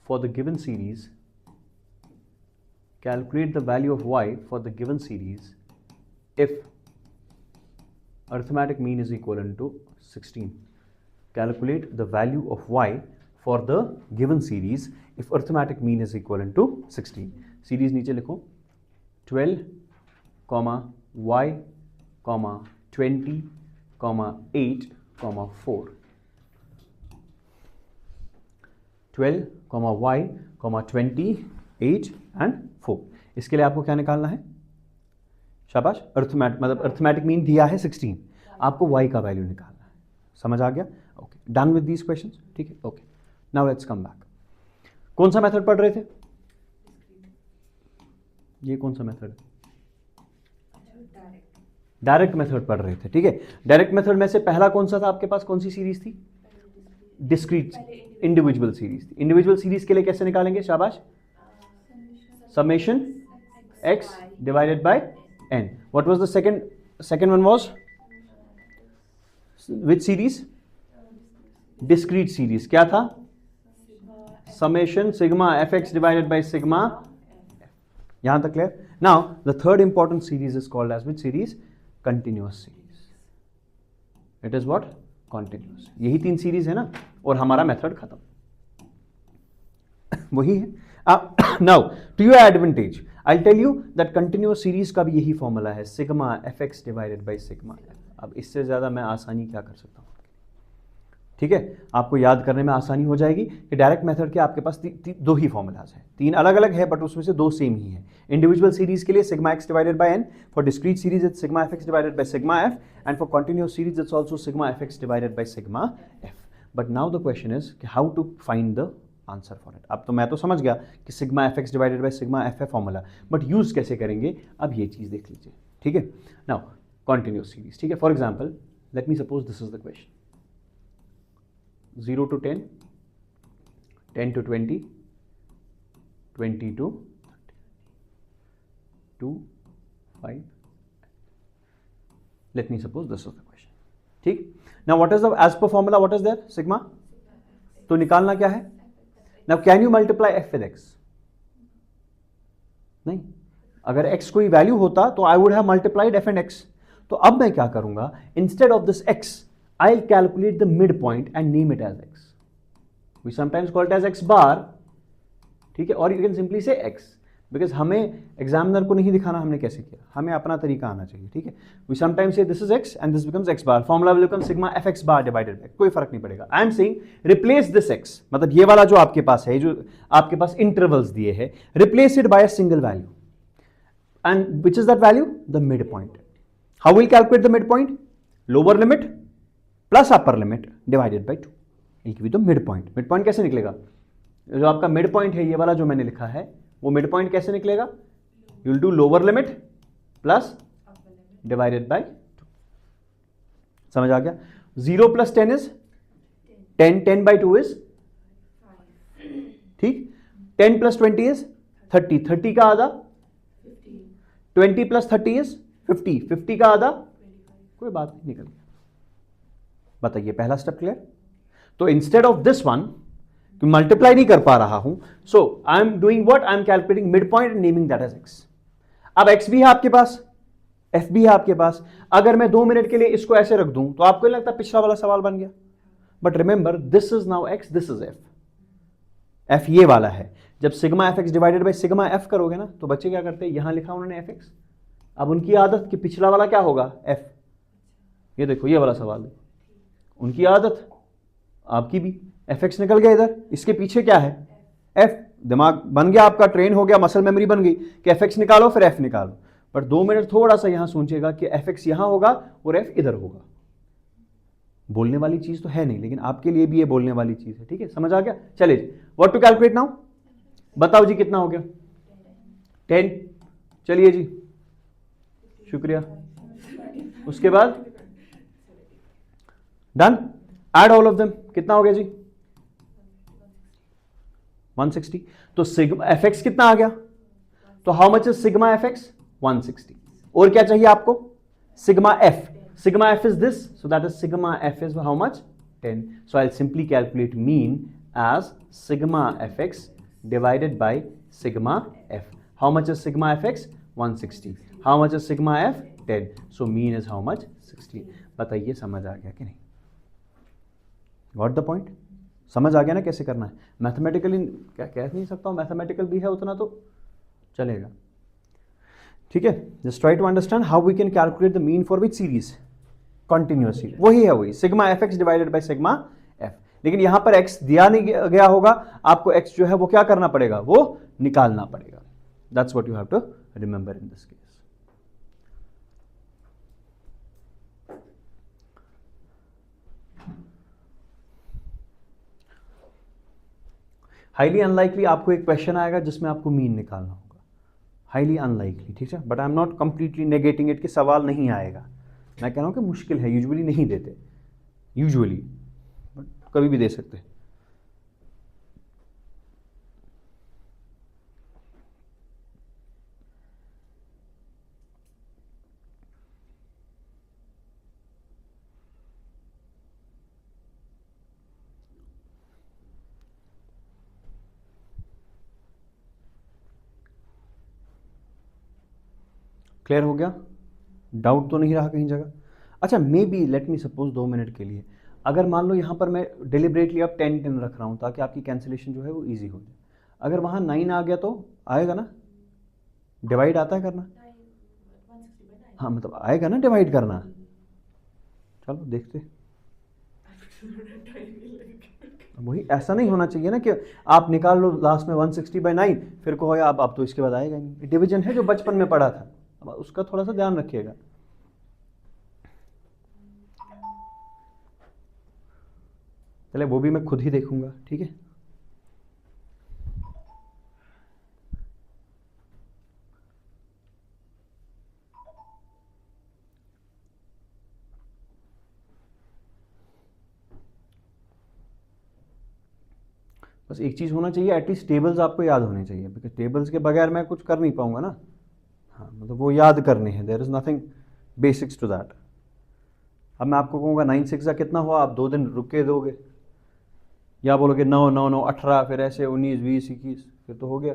for the given series. Calculate the value of y for the given series if arithmetic mean is equivalent to 16. Calculate the value of y for the given series if arithmetic mean is equivalent to 16. Series नीचे लिखो 12, y, 20, 8, 4, 12, y, 20, 8 and 4। इसके लिए आपको क्या निकालना है? शाबाश, arithmetic mean दिया है 16, आपको y का वैल्यू निकालना है। समझ आ गया? Okay, done with these questions. ठीक है, okay, now let's come back. कौन सा मेथड पढ़ रहे थे? ये कौन सा मेथड है? डायरेक्ट मेथड पढ़ रहे थे। ठीक है, डायरेक्ट मेथड में से पहला कौन सा था आपके पास? कौन सी सीरीज थी? डिस्क्रीट, इंडिविजुअल सीरीज थी। इंडिविजुअल सीरीज के लिए कैसे निकालेंगे? शाबाश, summation x divided by n। What was the second one? Was which series? Discrete series. क्या था? Summation sigma fx divided by sigma. यहां तक clear? Now the third important series is called as which series? Continuous series. It is what? Continuous. यही 3 series है ना, और हमारा method खत्म। वही है। Now to your advantage I tell you that continuous series का भी यही फॉर्मूला है, sigma fx divided by sigma f। अब इससे ज्यादा मैं आसानी क्या कर सकता हूं? ठीक है, आपको याद करने में आसानी हो जाएगी कि डायरेक्ट मेथड के आपके पास 2 ही फॉर्मूलाज हैं। 3 अलग अलग है बट उसमें से 2 सेम ही है। इंडिविजुअल सीरीज के लिए sigma x divided by n, for discrete series it's sigma fx divided by sigma f, and for continuous series it's also sigma fx divided by sigma f। But now the question is कि how to find the answer for it. अब तो मैं तो समझ गया कि sigma fx divided by sigma f है formula, but use कैसे करेंगे अब ये चीज देख लीजिए। ठीक है, नाउ कंटिन्यूअस सीरीज। ठीक है, for example let me suppose this is the question, 0 to 10, 10 to 20, 20 to 30, 2, 5. Let me suppose this is the question. ठीक, now what is the as per formula what is there? Sigma. तो निकालना क्या है? Now can you multiply f with x? नहीं, अगर x कोई value होता तो I would have multiplied f and x। तो अब मैं क्या करूंगा? Instead of this x I'll calculate the midpoint and name it as x. We sometimes call it as x bar, ठीक है, और you can simply say x, because हमें examiner को नहीं दिखाना हमने कैसे किया, हमें अपना तरीका आना चाहिए। ठीक है, we sometimes say this is x and this becomes x bar. Formula will become sigma fx bar divided by, कोई फर्क नहीं पड़ेगा। I am saying replace this x, मतलब ये वाला जो आपके पास है, जो आपके पास intervals दिए हैं, replace it by a single value, and which is that value? The midpoint. How will calculate the midpoint? Lower limit plus upper limit divided by 2 equal to mid point. Mid point कैसे निकलेगा? जो आपका mid point है ये वाला जो मैंने लिखा है, वो मिड पॉइंट कैसे निकलेगा? You will do lower limit plus divided by 2। समझ आ गया? 0 प्लस 10 इज 10, 10 बाई 2 इज ठीक, 10 प्लस 20 इज 30, 30 का आधा 20 प्लस 30 इज 50, 50 का आधा कोई बात नहीं, निकल गया। बताइए, पहला स्टेप क्लियर? तो instead of this one, multiply नहीं कर पा रहा हूं, so I am doing what? I am calculating mid point and naming that as x। अब x भी है आपके पास, f भी है आपके पास। अगर मैं 2 मिनट के लिए इसको ऐसे रख दूं तो आपको लगता है पिछला वाला सवाल बन गया, but remember this is now x, this is f। f ये वाला है। जब sigma fx divided by sigma f करोगे ना, तो बच्चे क्या करते हैं? यहां लिखा उन्होंने fx, अब उनकी आदत कि पिछला वाला क्या होगा? f। ये देखो, ये वाला सवाल है, उनकी आदत, आपकी भी, fx निकल गया इधर, इसके पीछे क्या है? f। दिमाग बन गया आपका, ट्रेन हो गया, मसल मेमोरी बन गई कि fx निकालो फिर f निकालो। पर 2 मिनट थोड़ा सा यहां सोचिएगा कि fx यहां होगा और f इधर होगा। बोलने वाली चीज तो है नहीं, लेकिन आपके लिए भी ये बोलने वाली चीज है। ठीक है, समझ आ गया? चलिए, व्हाट टू कैलकुलेट नाउ? बताओ जी, कितना हो गया? 10। चलिए जी, शुक्रिया। उसके बाद done, add all of them. कितना हो गया जी? 160। तो सिग्मा fx कितना आ गया? तो how much is sigma fx? 160। और क्या चाहिए आपको? Sigma f। Sigma f is this, so that is sigma f is how much? 10। So I simply calculate mean as sigma fx divided by sigma f। How much is sigma fx? 160। How much is sigma f? 10। So mean is how much? 60। बताइए, समझ आ गया कि नहीं? Got the point? समझ आ गया ना कैसे करना है? मैथमेटिकली क्या कह नहीं सकता हूँ, मैथमेटिकल भी है उतना तो चलेगा। ठीक है, just try to understand how we can calculate the mean for which series. Continuous series, वही है वही sigma F x divided by sigma F. लेकिन यहां पर x दिया नहीं गया होगा, आपको x जो है वो क्या करना पड़ेगा, वो निकालना पड़ेगा। That's what you have to remember in this case. Highly unlikely आपको एक क्वेश्चन आएगा जिसमें आपको मीन निकालना होगा, हाईली अनलाइकली, ठीक है। But I am not completely negating it कि सवाल नहीं आएगा, मैं कह रहा हूं कि मुश्किल है, यूजुअली नहीं देते, यूजुअली, बट कभी भी दे सकते हैं। क्लियर हो गया, डाउट तो नहीं रहा कहीं जगह। अच्छा, may be let me suppose 2 minute के लिए, अगर मान लो यहाँ पर मैं डिलिबरेटली अब 10-10 रख रहा हूँ ताकि आपकी कैंसिलेशन जो है वो इजी हो जाए, अगर वहाँ 9 आ गया तो आएगा ना, डिवाइड आता है करना, हाँ मतलब आएगा ना डिवाइड करना, चलो देखते। वही, ऐसा नहीं होना चाहिए ना कि आप निकाल लो लास्ट में 160/9, फिर कहो यार अब तो इसके बाद आएगा नहीं। डिवीजन है जो बचपन में पढ़ा था, अब उसका थोड़ा सा ध्यान रखिएगा। चले वो भी मैं खुद ही देखूंगा, ठीक है। बस एक चीज़ होना चाहिए, एटलीस्ट टेबल्स आपको याद होने चाहिए, बिकॉज टेबल्स के बगैर मैं कुछ कर नहीं पाऊंगा ना। हाँ मतलब वो याद करने हैं, there is nothing basics to that. अब मैं आपको कहूँगा 9 6 कितना हुआ, आप 2 दिन रुक के दोगे, या बोलोगे 9 9 9 18, फिर ऐसे 19 20 21, फिर तो हो गया।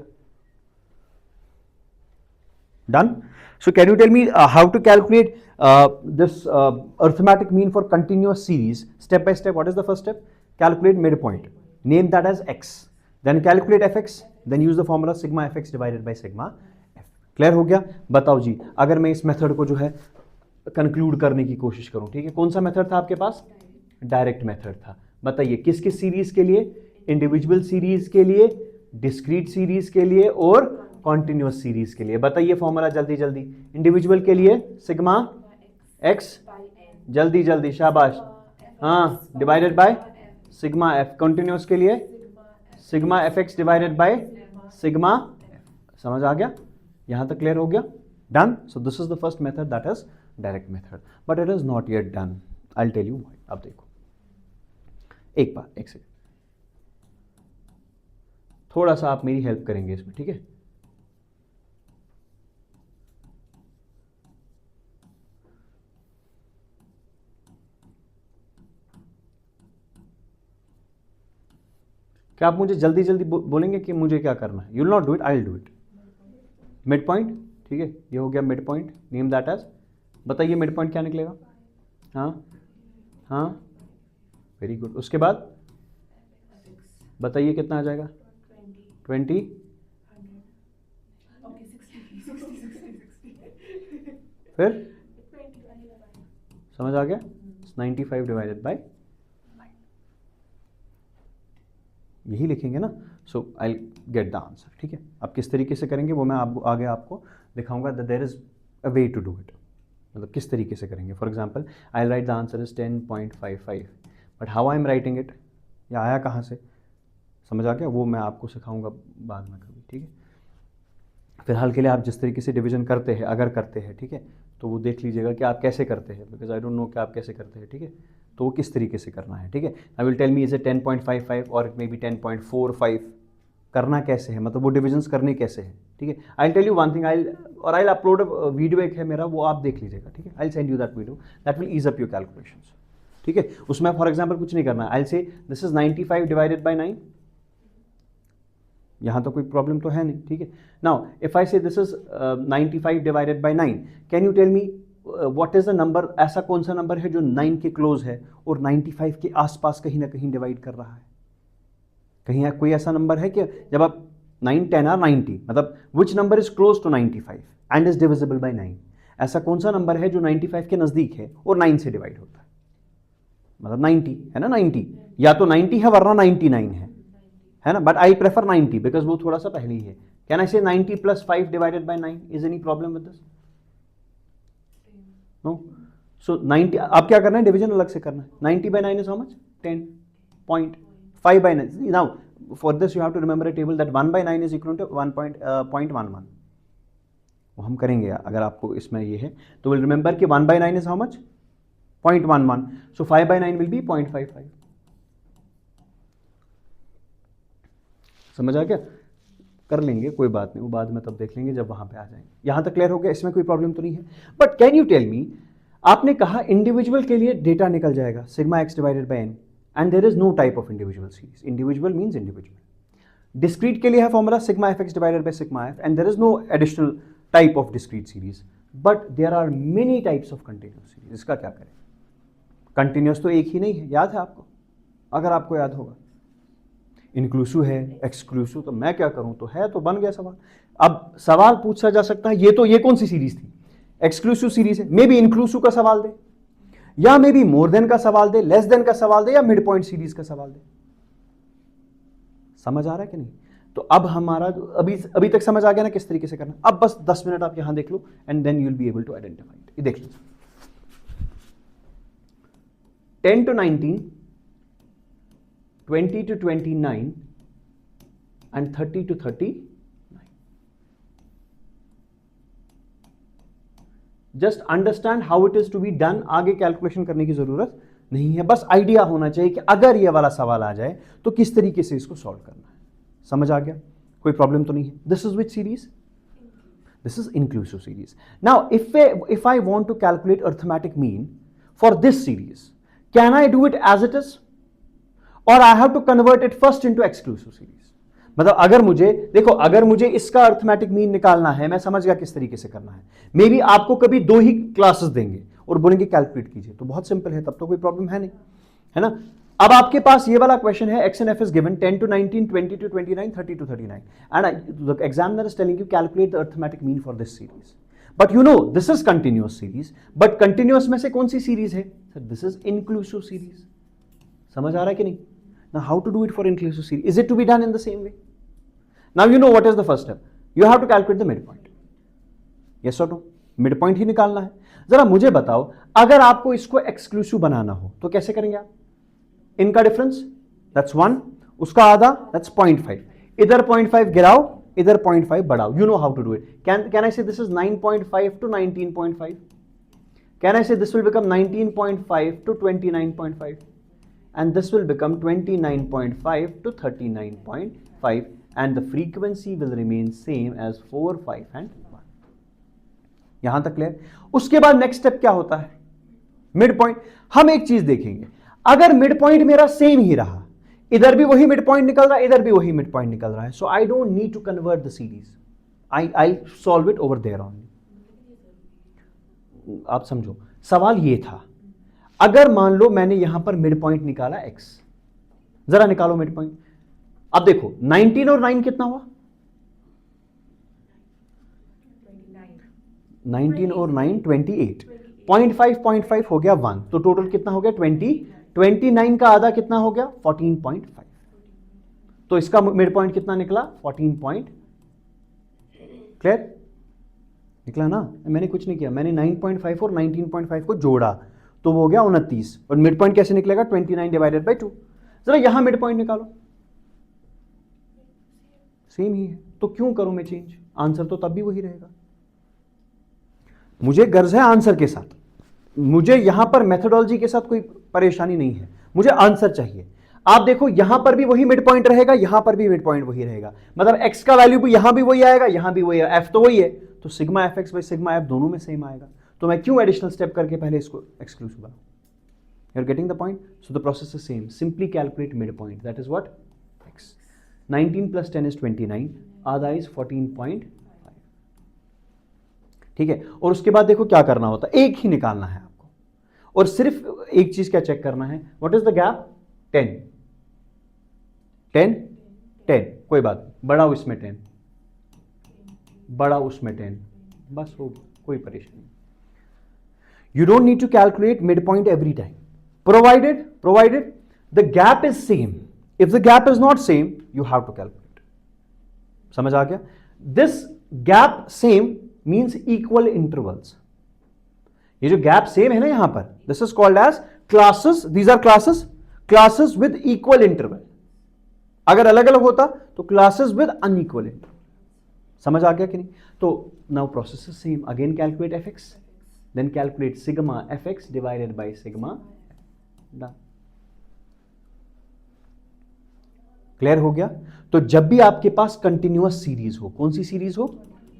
Done. So can you tell me how to calculate this arithmetic mean for continuous series step by step? What is the first step? Calculate midpoint, name that as x, then calculate fx, then use the formula sigma fx divided by sigma f. Clear हो गया? बताओ जी, अगर मैं इस method को जो है conclude करने की कोशिश करूं, ठीक है, कौन सा मेथड था आपके पास? डायरेक्ट मेथड था। बताइए किस किस सीरीज के लिए? इंडिविजुअल सीरीज के लिए, डिस्क्रीट सीरीज के लिए और कॉन्टिन्यूअस सीरीज के लिए। बताइए फॉर्मूला जल्दी जल्दी। इंडिविजुअल के लिए सिग्मा एक्स, जल्दी जल्दी, शाबाश, हाँ, divided by sigma F. Continuous के लिए sigma F x divided by sigma F. समझ आ गया? यहां तक क्लियर हो गया? Done. So this is the first method, that is direct method, but it is not yet done. I will tell you why. अब देखो एक बार, एक सेकंड, थोड़ा सा आप मेरी हेल्प करेंगे इसमें, ठीक है? क्या आप मुझे जल्दी जल्दी बोलेंगे कि मुझे क्या करना है? You will not do it, I will do it. Mid point, ठीक है, ये हो गया mid point, name that as. बताइए मिड पॉइंट क्या निकलेगा? हाँ हाँ, वेरी गुड। उसके बाद बताइए कितना आ जाएगा? 20, फिर समझ आ गया? 95 डिवाइडेड बाय 9, यही लिखेंगे ना। सो आई गेट द आंसर, ठीक है। अब किस तरीके से करेंगे वो मैं आगे आपको दिखाऊंगा, that there is a way to do it. मतलब किस तरीके से करेंगे। For example I write the answer is 10.55, but how I am writing it, या आया कहाँ से, समझ आ गया? वो मैं आपको सिखाऊंगा बाद में कभी, ठीक है। फिलहाल के लिए आप जिस तरीके से डिवीजन करते हैं, अगर करते हैं, ठीक है, तो वो देख लीजिएगा कि आप कैसे करते हैं, बिकॉज आई डोंट नो कि आप कैसे करते हैं, ठीक है। तो वो किस तरीके से करना है, ठीक है। I will tell me is a 10.55 और इट मे बी 10.45, करना कैसे है, मतलब वो डिविजन्स करने कैसे हैं, ठीक है। I tell you one thing, I upload video एक है मेरा, वो आप देख लीजिएगा, ठीक है। I send you that video, that will ease up your calculations, ठीक है। उसमें फॉर एग्जाम्पल कुछ नहीं करना है। आई say this is 95 divided by 9, यहाँ तो कोई प्रॉब्लम तो है नहीं, ठीक है। Now if I say this is 95 divided by 9, can you tell me what is the number, ऐसा कौन सा नंबर है जो 9 के क्लोज है और 95 के आसपास कहीं ना कहीं डिवाइड कर रहा है? कहीं कोई ऐसा नंबर है कि जब आप 9 10 और 90, मतलब which number is close to 95 and is divisible by 9? ऐसा कौन सा नंबर है जो 95 के नजदीक है और 9 से डिवाइड होता है? मतलब 90 है ना, 90 या तो 90 है वरना 99 है ना, बट आई प्रेफर 90 बिकॉज वो थोड़ा सा पहले ही है. कैन आई से 90 + 5 divided by 9? Is any problem with this? No. So 90, आप क्या करना है, डिवीजन अलग से करना है. 90/9 is how much? 10. 5/9. Now for this you have to remember a table that 1/9 is equal to 1.11. वो हम करेंगे अगर आपको इसमें ये है तो विल रिमेंबर कि 1/9 is how much? 0.11. So 5/9 will be 0.55. समझ आ गया? कर लेंगे, कोई बात नहीं, वो बाद में तब देख लेंगे जब वहां पे आ जाएंगे. यहां तक क्लियर हो गया? इसमें कोई प्रॉब्लम तो नहीं है. But can you tell me, आपने कहा इंडिविजुअल के लिए डेटा निकल जाएगा sigma x divided by N, and there is no type of individual series. Individual means individual. Discrete के लिए है formula sigma F x divided by sigma F, and there is no additional type of discrete series. But there are many types of continuous series. इसका क्या करें? Continuous तो एक ही नहीं है, याद है आपको? अगर आपको याद होगा, इंक्लूसिव है, एक्सक्लूसिव, तो मैं क्या करूं, तो है, तो बन गया सवाल. अब सवाल पूछा जा सकता है ये कौन सी सीरीज थी? एक्सक्लूसिव सीरीज है. मे बी इंक्लूसिव का सवाल दे, या मे बी मोर देन का सवाल दे, लेस देन का सवाल दे, या मिड पॉइंट सीरीज का सवाल दे. समझ आ रहा है कि नहीं? तो अब हमारा अभी तक समझ आ गया ना किस तरीके से करना. अब बस 10 मिनट आप यहां देख लो and then you will be able to identify. ये देख लो, 10 to 19, 20 to 29 and 30 to 39. Just understand how it is to be done. आगे कैलकुलेशन करने की जरूरत नहीं है, बस आइडिया होना चाहिए कि अगर ये वाला सवाल आ जाए तो किस तरीके से इसको सॉल्व करना है. समझ आ गया? कोई प्रॉब्लम तो नहीं है. This is which series? This is inclusive series. Now if I want to calculate arithmetic mean for this series, can I do it as it is और I have to convert it first into exclusive series? मतलब अगर मुझे इसका arithmetic mean निकालना है, मैं समझ गया किस तरीके से करना है. मे बी आपको कभी 2 ही क्लासेस देंगे और बोलेंगे कैलकुलेट कीजिए, तो बहुत सिंपल है, तब तो कोई प्रॉब्लम है नहीं, है ना. अब आपके पास ये वाला क्वेश्चन है, x and F is given 10 to 19, 20 to 29, 30 to 39, and the examiner is telling you calculate the arithmetic mean for this series. But you know this is continuous series. But continuous में से कौन सी series है? Sir this is inclusive series. समझ आ रहा है कि नहीं? Now how to do it for inclusive series? Is it to be done in the same way? Now you know what is the first step. You have to calculate the midpoint. Yes or no? Midpoint ही निकालना है. जरा मुझे बताओ, अगर आपको इसको exclusive बनाना हो तो कैसे करेंगे आप? इनका डिफरेंस दैट्स 1, उसका आधा दैट्स 0.5. इधर 0.5 गिराओ, इधर 0.5 बढ़ाओ. You know how to do it. Can I say this is 9.5 to 19.5? Can I say this will become 19.5 to 29.5? And this will become 29.5 to 39.5, and the frequency will remain same as 4, 5 and 1. यहां तक clear? उसके बाद next step क्या होता है? Mid point. हम एक चीज देखेंगे, अगर मिड पॉइंट मेरा सेम ही रहा, इधर भी वही मिड पॉइंट निकल रहा है, इधर भी वही मिड पॉइंट निकल रहा है, so I don't need to convert the series, I solve it over there only. आप समझो, सवाल ये था, अगर मान लो मैंने यहां पर मिड पॉइंट निकाला x, जरा निकालो मिड पॉइंट. अब देखो 19 और 9 कितना हुआ? 19 और 9 28. 0.5 हो गया 1, तो टोटल कितना हो गया 20. 29 का आधा कितना हो गया 14.5. तो इसका मिड पॉइंट कितना निकला 14. क्लियर? निकला ना? मैंने कुछ नहीं किया, मैंने 9.5 और 19.5 को जोड़ा तो वो हो गया 29. और मिड पॉइंट कैसे निकलेगा? 29 डिवाइडेड बाय 2. जरा यहां मिड पॉइंट निकालो, सेम ही है, तो क्यों करूं मैं चेंज? आंसर तो तब भी वही रहेगा. मुझे गर्ज है आंसर के साथ, मुझे यहां पर मेथोडोलॉजी के साथ कोई परेशानी नहीं है, मुझे आंसर चाहिए. आप देखो यहां पर भी वही मिड पॉइंट रहेगा, यहां पर भी मिड पॉइंट वही रहेगा, मतलब एक्स का वैल्यू भी यहां भी वही आएगा, यहां भी वही है, एफ तो वही है, तो sigma F x by sigma F दोनों में सेम आएगा. तो मैं क्यों एडिशनल स्टेप करके पहले इसको एक्सक्लूसिव बनाऊं? You are getting the point? So the process is same, simply calculate mid point, that is what x. 19 + 10 is 29, आधा इज 14.5. ठीक है. और उसके बाद देखो क्या करना होता है, एक ही निकालना है आपको, और सिर्फ एक चीज क्या चेक करना है, व्हाट इज द गैप? 10 10 10. कोई बात, बड़ा उसमें 10, बड़ा उसमें 10, बस हो, कोई परेशानी. You don't need to calculate midpoint every time, provided the gap is same. If the gap is not same, you have to calculate. समझ आ गया? This gap same means equal intervals. ये जो gap same है ना यहां पर, this is called as classes. These are classes with equal interval. अगर अलग अलग होता तो classes with unequal interval. समझ आ गया कि नहीं? तो now process is same. Again calculate fx, then calculate sigma fx divided by sigma. Done. Clear हो गया? तो जब भी आपके पास कंटिन्यूअस सीरीज हो, कौन सी सीरीज हो?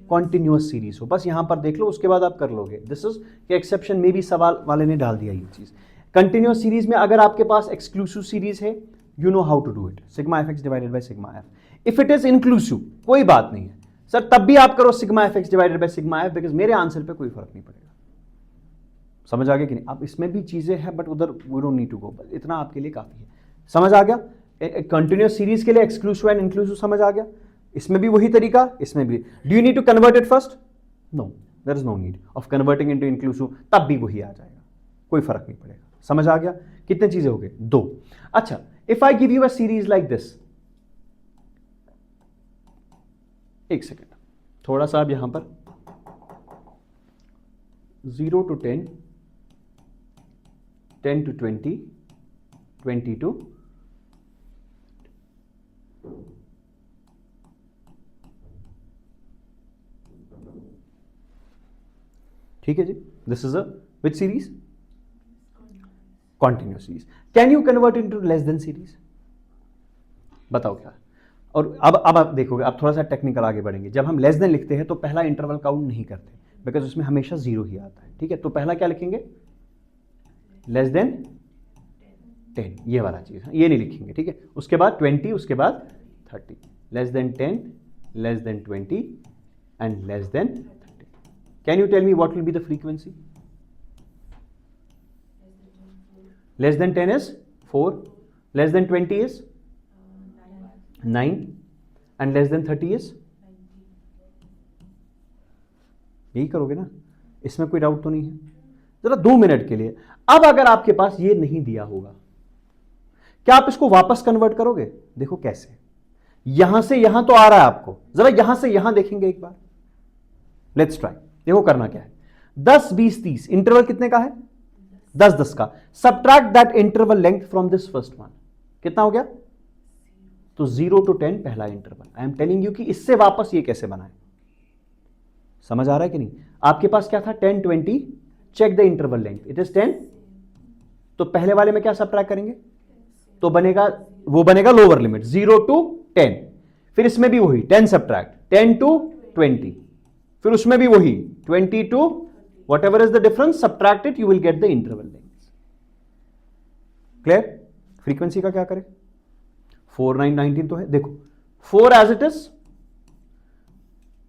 कॉन्टिन्यूअस सीरीज हो, बस यहां पर देख लो, उसके बाद आप कर लोगे. दिस इज के एक्सेप्शन में भी सवाल वाले ने डाल दिया ये चीज. कंटिन्यूअस सीरीज में अगर आपके पास एक्सक्लूसिव सीरीज है, you know how to do it. Sigma F x divided by sigma F. If it is inclusive, कोई बात नहीं है सर, तब भी आप करो sigma F x divided by sigma F, because मेरे आंसर पे कोई फर्क नहीं पड़ेगा. समझ आ गया कि नहीं? अब इसमें भी चीजें हैं, बट उधर we don't need to go. इतना आपके लिए काफी है. समझ आ गया? कंटिन्यूअस सीरीज के लिए एक्सक्लूसिव एंड इंक्लूसिव समझ आ गया? इसमें भी वही तरीका, इसमें भी. Do you need to convert it first? No, there is no need of converting into inclusive. तब भी वही आ जाएगा, कोई फर्क नहीं पड़ेगा. समझ आ गया? कितने चीजें हो गए? 2. अच्छा, if I give you a series like this, एक सेकेंड, थोड़ा सा अब यहां पर 0 to 10, 10 to 20, 20 to, ठीक है जी. This is a which series? Continuous series. Can you convert into less than series? बताओ क्या. और अब आप देखोगे, अब थोड़ा सा टेक्निकल आगे बढ़ेंगे. जब हम लेस देन लिखते हैं तो पहला इंटरवल काउंट नहीं करते, बिकॉज उसमें हमेशा 0 ही आता है. ठीक है, तो पहला क्या लिखेंगे? लेस देन 10, ये वाला चीज, ये नहीं लिखेंगे. ठीक है, उसके बाद 20, उसके बाद 30. Less than 10, less than 20 and less than 30. Can you tell me what will be the frequency? Less than 10 is 4, less than 20 is 9, and less than 30 is? यही करोगे ना, इसमें कोई डाउट तो नहीं है? जरा 2 मिनट के लिए. अब अगर आपके पास ये नहीं दिया होगा, क्या आप इसको वापस कन्वर्ट करोगे? देखो कैसे. यहां से यहां तो आ रहा है आपको, जरा यहां से यहां देखेंगे एक बार. Let's try. देखो करना क्या है. 10, 20, 30 इंटरवल कितने का है? 10, 10 का. Subtract that interval length from this first one. कितना हो गया? तो 0 to 10 पहला interval. I am telling you कि इससे वापस ये कैसे बनाए. समझ आ रहा है कि नहीं? आपके पास क्या था? 10, 20. Check the interval length, it is 10. तो पहले वाले में क्या सबट्रैक्ट करेंगे? तो बनेगा, वो बनेगा लोअर लिमिट 0 to 10. फिर इसमें भी वही 10 सबट्रैक्ट, 10 to 20. फिर उसमें भी वही 20 to whatever is the difference, subtract it, you will get the interval length. Clear? Frequency का क्या करें? 4, 9, 19 तो है. देखो 4 as it is,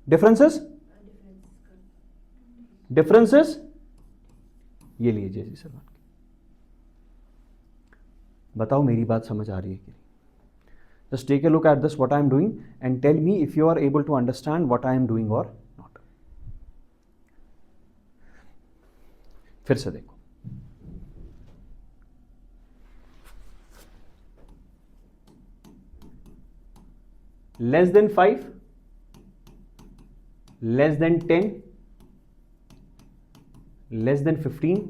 differences ये लीजिए जी सर. बताओ मेरी बात समझ आ रही है कि नहीं? Just take a look at this, what I am doing, and tell me if you are able to understand what I am doing or not. फिर से देखो. Less than 5, less than 10, less than 15,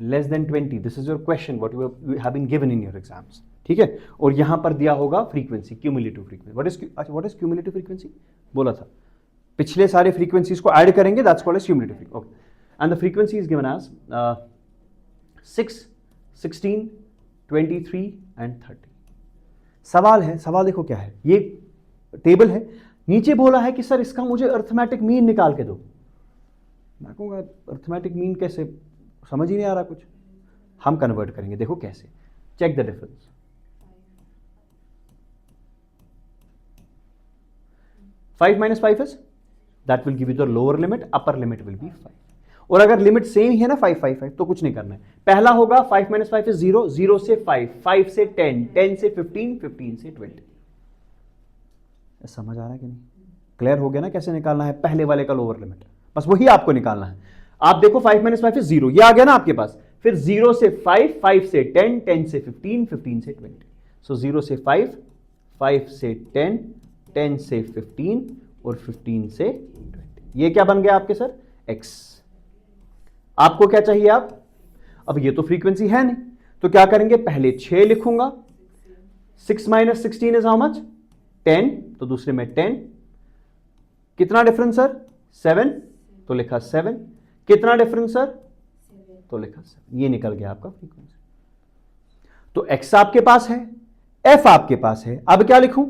less than 20. This is your question, what you have been given in your exams. ठीक है, और यहां पर दिया होगा frequency, cumulative frequency. What is cumulative frequency? बोला था पिछले सारे फ्रीक्वेंसीज को ऐड करेंगे, that's called as cumulative frequency. Okay, and the frequency is given as 6, 16, 23 and 30. सवाल है, सवाल देखो क्या है. ये टेबल है, नीचे बोला है कि सर इसका मुझे अर्थमेटिक मीन निकाल के दो. मैं कहूँगा अर्थमेटिक मीन कैसे, समझ ही नहीं आ रहा कुछ. हम कन्वर्ट करेंगे, देखो कैसे. Check the difference. 5 minus 5 is? That will give you the lower limit, upper limit will be 5. और अगर लिमिट सेम ही है ना 5, 5, 5, तो कुछ नहीं करना है. पहला होगा 5 minus 5 is 0, 0 से 5, 5 से 10, 10 से 15, 15 से 20. समझ आ रहा है कि नहीं? क्लियर हो गया ना कैसे निकालना है पहले वाले का लोअर लिमिट? बस वही आपको निकालना है. आप देखो 5 - 5 0, ये आ गया ना आपके पास। फिर 0 से 5, 5 से 10, 10 से 15, 15 से 20। सो 0 से 5, 5 से 10, 10 से 15 और 15 से 20। ये क्या बन गया आपके सर? x। आपको क्या चाहिए अब ये तो फ्रीक्वेंसी है नहीं, तो क्या करेंगे, पहले 6 लिखूंगा। 6 - 16 इज हाउ मच? 10, तो दूसरे में 10। कितना डिफरेंस सर? 7, तो लिखा 7। कितना डिफरेंस सर? तो लिखा 7। ये निकल गया आपका फ्रीक्वेंसी। तो x आपके पास है, f आपके पास है। अब क्या लिखूं?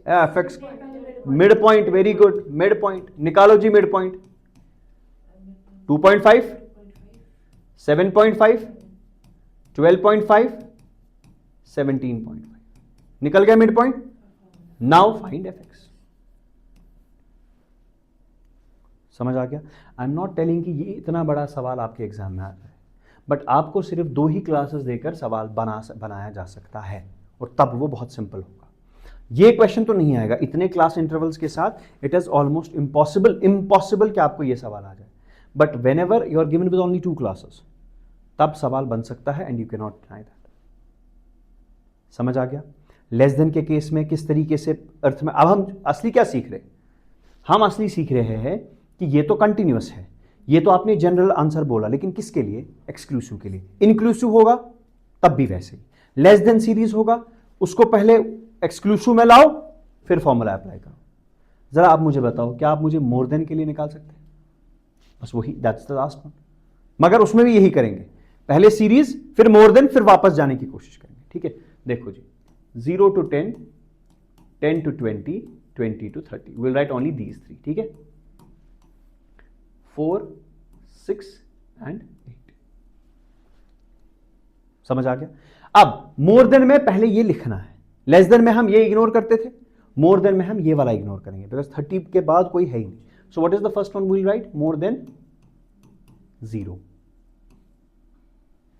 F x, mid point. Very good, mid point निकालो जी। मिड पॉइंट 2.5, 7.5, 12.5, 17.5 निकल गया mid point. Now find F x. समझ आ गया? आई एम नॉट टेलिंग कि ये इतना बड़ा सवाल आपके एग्जाम में आता है, बट आपको सिर्फ 2 ही क्लासेस देकर सवाल बनाया जा सकता है, और तब वो बहुत सिंपल होगा। ये क्वेश्चन तो नहीं आएगा इतने क्लास इंटरवल्स के साथ। इट इज ऑलमोस्ट इम्पॉसिबल कि आपको ये सवाल आ जाए। But whenever you are given with only 2 classes, तब सवाल बन सकता है, and you can not deny that. समझ आ गया? लेस देन के केस में किस तरीके से अर्थ में। अब हम असली क्या सीख रहे? हम असली सीख रहे हैं कि ये तो कंटिन्यूअस है, ये तो आपने जनरल आंसर बोला, लेकिन किसके लिए? एक्सक्लूसिव के लिए। इंक्लूसिव होगा तब भी वैसे ही। लेस देन सीरीज होगा, उसको पहले एक्सक्लूसिव में लाओ, फिर फॉर्मूला अप्लाई करो। जरा आप मुझे बताओ, क्या आप मुझे मोर देन के लिए निकाल सकते हैं? बस वही, दैट्स द लास्ट वन। मगर उसमें भी यही करेंगे, पहले सीरीज फिर मोर देन, फिर वापस जाने की कोशिश करेंगे। ठीक है, देखो जी, 0 to 10, 10 to 20, 20 to 30, will write only these 3। ठीक है, 4, 6 and 8। समझ आ गया? अब मोर देन में पहले ये लिखना है, लेस देन में हम ये इग्नोर करते थे, मोर देन में हम ये वाला इग्नोर करेंगे, बिकॉज 30 के बाद कोई है ही नहीं। So what is the first one will write? More than 0,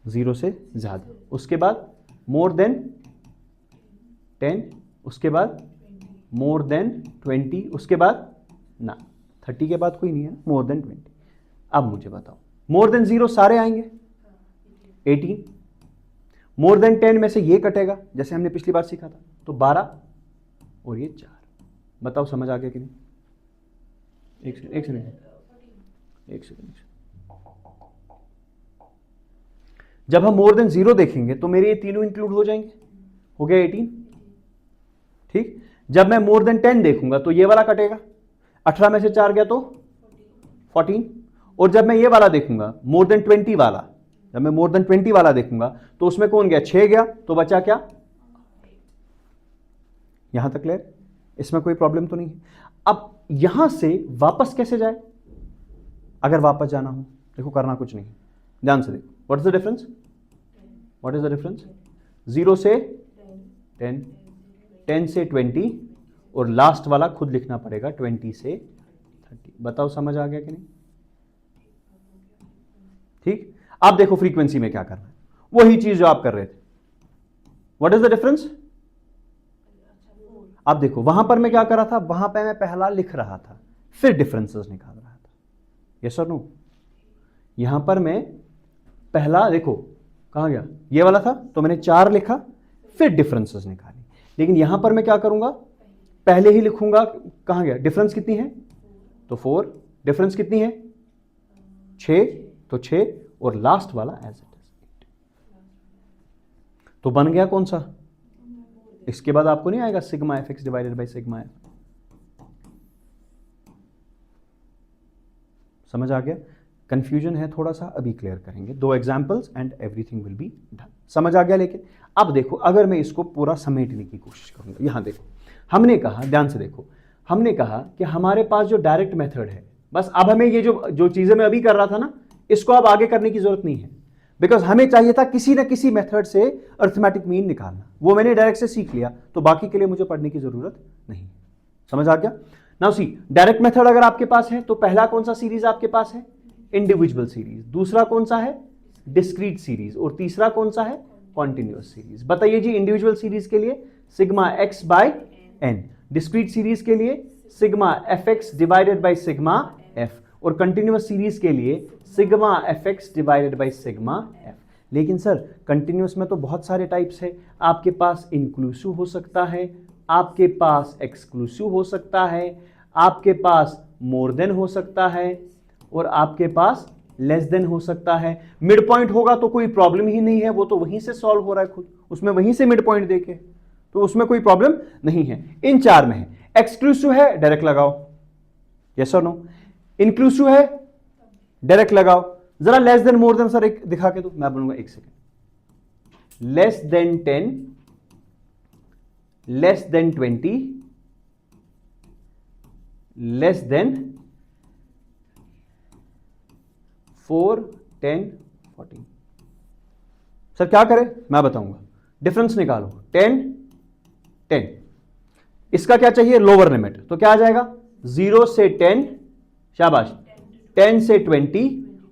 0 से ज्यादा। उसके बाद मोर देन 10, उसके बाद मोर देन 20, उसके बाद ना 30 के बाद कोई नहीं है, मोर देन 20। अब मुझे बताओ, मोर देन 0 सारे आएंगे, 18। मोर देन 10 में से ये कटेगा, जैसे हमने पिछली बार सीखा था, तो 12 और ये 4। बताओ समझ आ गया कि नहीं? एक सेकंड। जब हम मोर देन 0 देखेंगे तो मेरे ये तीनों इंक्लूड हो जाएंगे, हो गया 18। ठीक, जब मैं मोर देन 10 देखूंगा तो ये वाला कटेगा, 18 में से 4 गया तो 14। और जब मैं ये वाला देखूंगा मोर देन 20 वाला, जब मैं मोर देन 20 वाला देखूंगा तो उसमें कौन गया? 6 गया, तो बचा क्या? यहां तक क्लियर? इसमें कोई प्रॉब्लम तो नहीं है। अब यहां से वापस कैसे जाए? अगर वापस जाना हो, देखो करना कुछ नहीं, ध्यान से देखो। What is the difference? 0 से 10, 10 से 20, और लास्ट वाला खुद लिखना पड़ेगा 20 से 30। बताओ समझ आ गया कि नहीं? ठीक, आप देखो फ्रीक्वेंसी में क्या करना है, वही चीज जो आप कर रहे थे। What is the difference? आप देखो, वहां पर मैं क्या कर रहा था, वहां पे मैं पहला लिख रहा था, फिर डिफरेंसेस निकाल रहा था। यस और नो? यहां पर मैं पहला, देखो कहां गया, ये वाला था, तो मैंने 4 लिखा, फिर डिफरेंसेस निकाली। लेकिन यहां पर मैं क्या करूंगा, पहले ही लिखूंगा, कहां गया डिफरेंस, कितनी है? तो 4। डिफरेंस कितनी है? 6, तो 6, और लास्ट वाला एज इट इज 8। तो बन गया कौन सा? इसके बाद आपको नहीं आएगा sigma F x divided by sigma F. समझ आ गया? कंफ्यूजन है थोड़ा सा, अभी क्लियर करेंगे। 2 examples and everything will be done. समझ आ गया? लेकिन अब देखो, अगर मैं इसको पूरा समेटने की कोशिश करूंगा, यहां देखो, हमने कहा, ध्यान से देखो, हमने कहा कि हमारे पास जो डायरेक्ट मेथड है, बस अब हमें ये जो चीजें मैं अभी कर रहा था ना, इसको अब आगे करने की जरूरत नहीं है, बिकॉज हमें चाहिए था किसी ना किसी मेथड से अर्थमेटिक मीन निकालना। वो मैंने डायरेक्ट से सीख लिया, तो बाकी के लिए मुझे पढ़ने की जरूरत नहीं। समझ आ गया? नाउ सी, डायरेक्ट मेथड अगर आपके पास है तो पहला कौन सा सीरीज आपके पास है? Individual series. दूसरा कौन सा है? Discrete series. और तीसरा कौन सा है? Continuous series. बताइए जी, इंडिविजुअल सीरीज के लिए sigma X by N, discrete series के लिए sigma F x divided by sigma F, और कंटिन्यूअस सीरीज के लिए sigma F x divided by sigma F. लेकिन सर कंटिन्यूअस में तो बहुत सारे टाइप्स है, आपके पास इंक्लूसिव हो सकता है, आपके पास एक्सक्लूसिव हो सकता है, आपके पास मोर देन हो सकता है, और आपके पास लेस देन हो सकता है। मिड पॉइंट होगा तो कोई प्रॉब्लम ही नहीं है, वो तो वहीं से सॉल्व हो रहा है खुद, उसमें वहीं से मिड पॉइंट देके, तो उसमें कोई प्रॉब्लम नहीं है। इन चार में है, एक्सक्लूसिव है डायरेक्ट लगाओ, यस और नो, इंक्लूसिव है डायरेक्ट लगाओ। जरा less than more than sir एक दिखा के दो, मैं बोलूंगा एक second. Less than 10, less than 20, less than 4, 10, 14। Sir क्या करें, मैं बताऊंगा, डिफरेंस निकालो, 10, 10, इसका क्या चाहिए लोअर लिमिट, तो क्या आ जाएगा 0 से 10, शाबाश, 10 से 20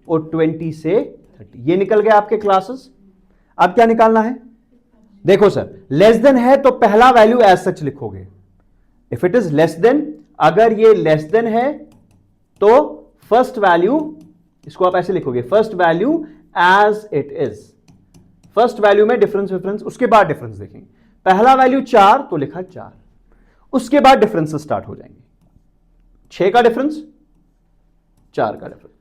और 20 से 30, ये निकल गया आपके क्लासेस। अब क्या निकालना है, देखो सर लेस देन है तो पहला वैल्यू एज सच लिखोगे, if it is less then, अगर ये लेस देन है तो फर्स्ट वैल्यू, इसको आप ऐसे लिखोगे, first value as it is, first value में डिफरेंस डिफरेंस, उसके बाद डिफरेंस देखेंगे। पहला वैल्यू 4 तो लिखा 4, उसके बाद डिफरेंस स्टार्ट हो जाएंगे, 6 का डिफरेंस, 4 का डिफरेंस,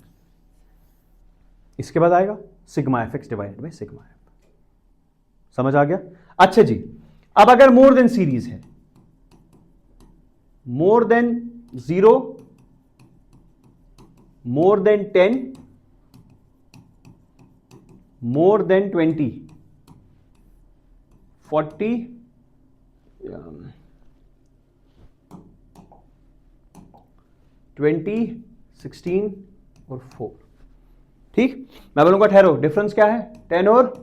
इसके बाद आएगा sigma F x divided by sigma F. समझ आ गया? अच्छा जी, अब अगर मोर देन सीरीज है, more than 0, more than 10, more than 20, 40, 20, 16 और 4, ठीक। मैं बोलूंगा ठहरो, डिफरेंस क्या है 10 और,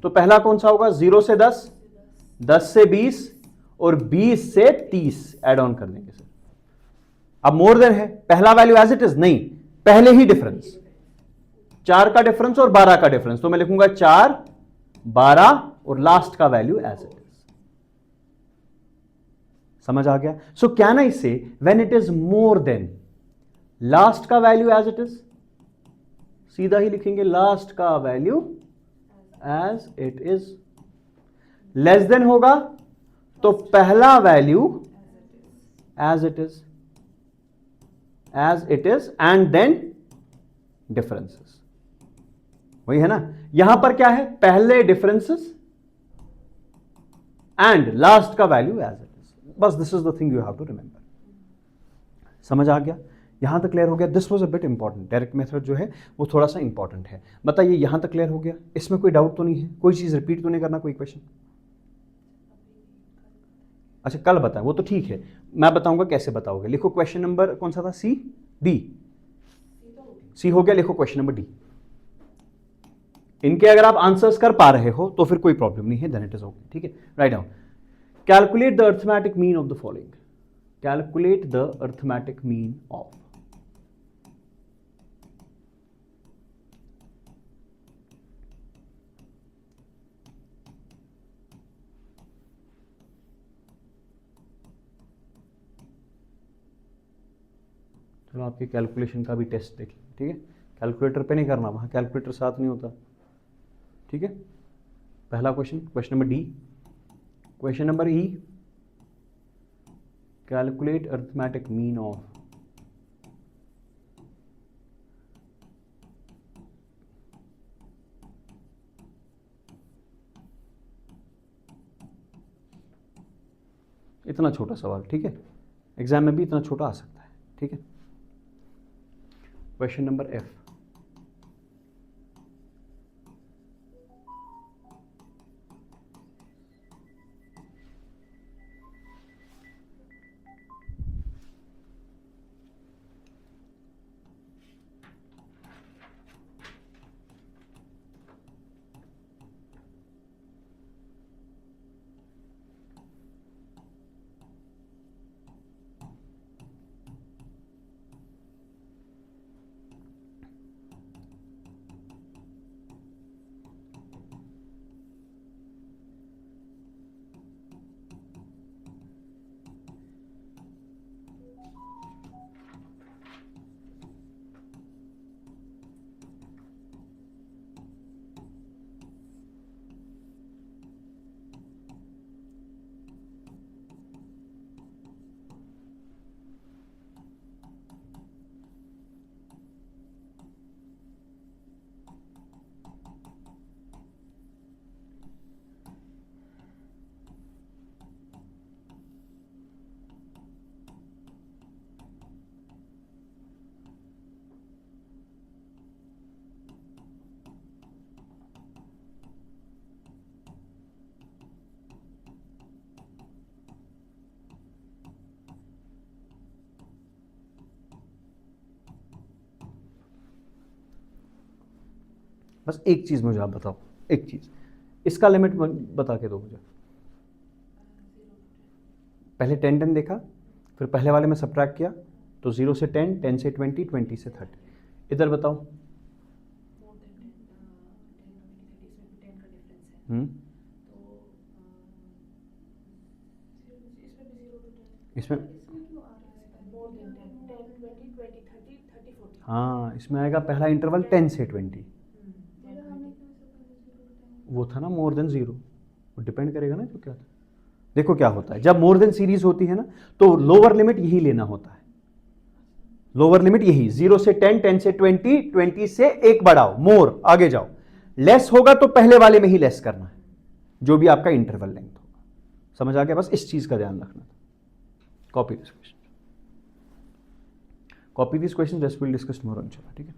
तो पहला कौन सा होगा 0 से 10, 10 से 20 और 20 से 30 एड ऑन कर देंगे सर। अब मोर देन है, पहला वैल्यू एज इट इज नहीं, पहले ही डिफरेंस, 4 का डिफरेंस और 12 का डिफरेंस, तो मैं लिखूंगा 4, 12 और लास्ट का वैल्यू एज इट इज। समझ आ गया? सो can I say when it is more than, last का वैल्यू एज इट इज, सीधा ही लिखेंगे लास्ट का value as it is. Less than होगा तो पहला value as it is, as it is and then differences, वही है ना। यहां पर क्या है, पहले डिफरेंसेस एंड लास्ट का वैल्यू एज इट इज, बस this is the thing you have to remember. समझ आ गया? यहां तक क्लियर हो गया? This was a bit important, direct method जो है वो थोड़ा सा इंपॉर्टेंट है। बताइए यहां तक क्लियर हो गया? इसमें कोई डाउट तो नहीं है, कोई चीज रिपीट तो नहीं करना, कोई क्वेश्चन? अच्छा कल बताएं, वो तो ठीक है, मैं बताऊंगा कैसे बताओगे। लिखो क्वेश्चन नंबर कौन सा था, सी डी, सी हो गया, लिखो क्वेश्चन नंबर डी। इनके अगर आप आंसर्स कर पा रहे हो तो फिर कोई प्रॉब्लम नहीं है, देन इट इज ओके, ठीक है। Write down, calculate the arithmetic mean of the following, calculate the arithmetic mean of, चलो आपके कैलकुलेशन का भी टेस्ट देख लें, ठीक है। कैलकुलेटर पे नहीं करना, वहाँ कैलकुलेटर साथ नहीं होता, ठीक है। पहला question, question number D. Question number E, calculate arithmetic mean of, इतना छोटा सवाल, ठीक है, एग्जाम में भी इतना छोटा आ सकता है, ठीक है। क्वेश्चन नंबर एफ, बस एक चीज़ मुझे आप बताओ, एक चीज़, इसका लिमिट बता के दो मुझे। पहले 10 10 देखा, फिर पहले वाले में सब्ट्रैक्ट किया तो 0 से 10, 10 से 20, 20 से 30। इधर बताओ। इसमें हाँ, इसमें आएगा पहला इंटरवल 10 से 20। वो था ना मोर देन 0, वो डिपेंड करेगा ना जो क्या था। देखो क्या होता है जब मोर देन सीरीज होती है ना, तो लोअर लिमिट यही लेना होता है। लोअर लिमिट यही 0 से 10, 10 से 20, 20 से एक बढ़ाओ, मोर आगे जाओ। लेस होगा तो पहले वाले में ही लेस करना है, जो भी आपका इंटरवल लेंथ होगा। समझ आ गया? बस इस चीज का ध्यान रखना था। Copy this question, copy this question, let's will discuss more on, चलो ठीक है।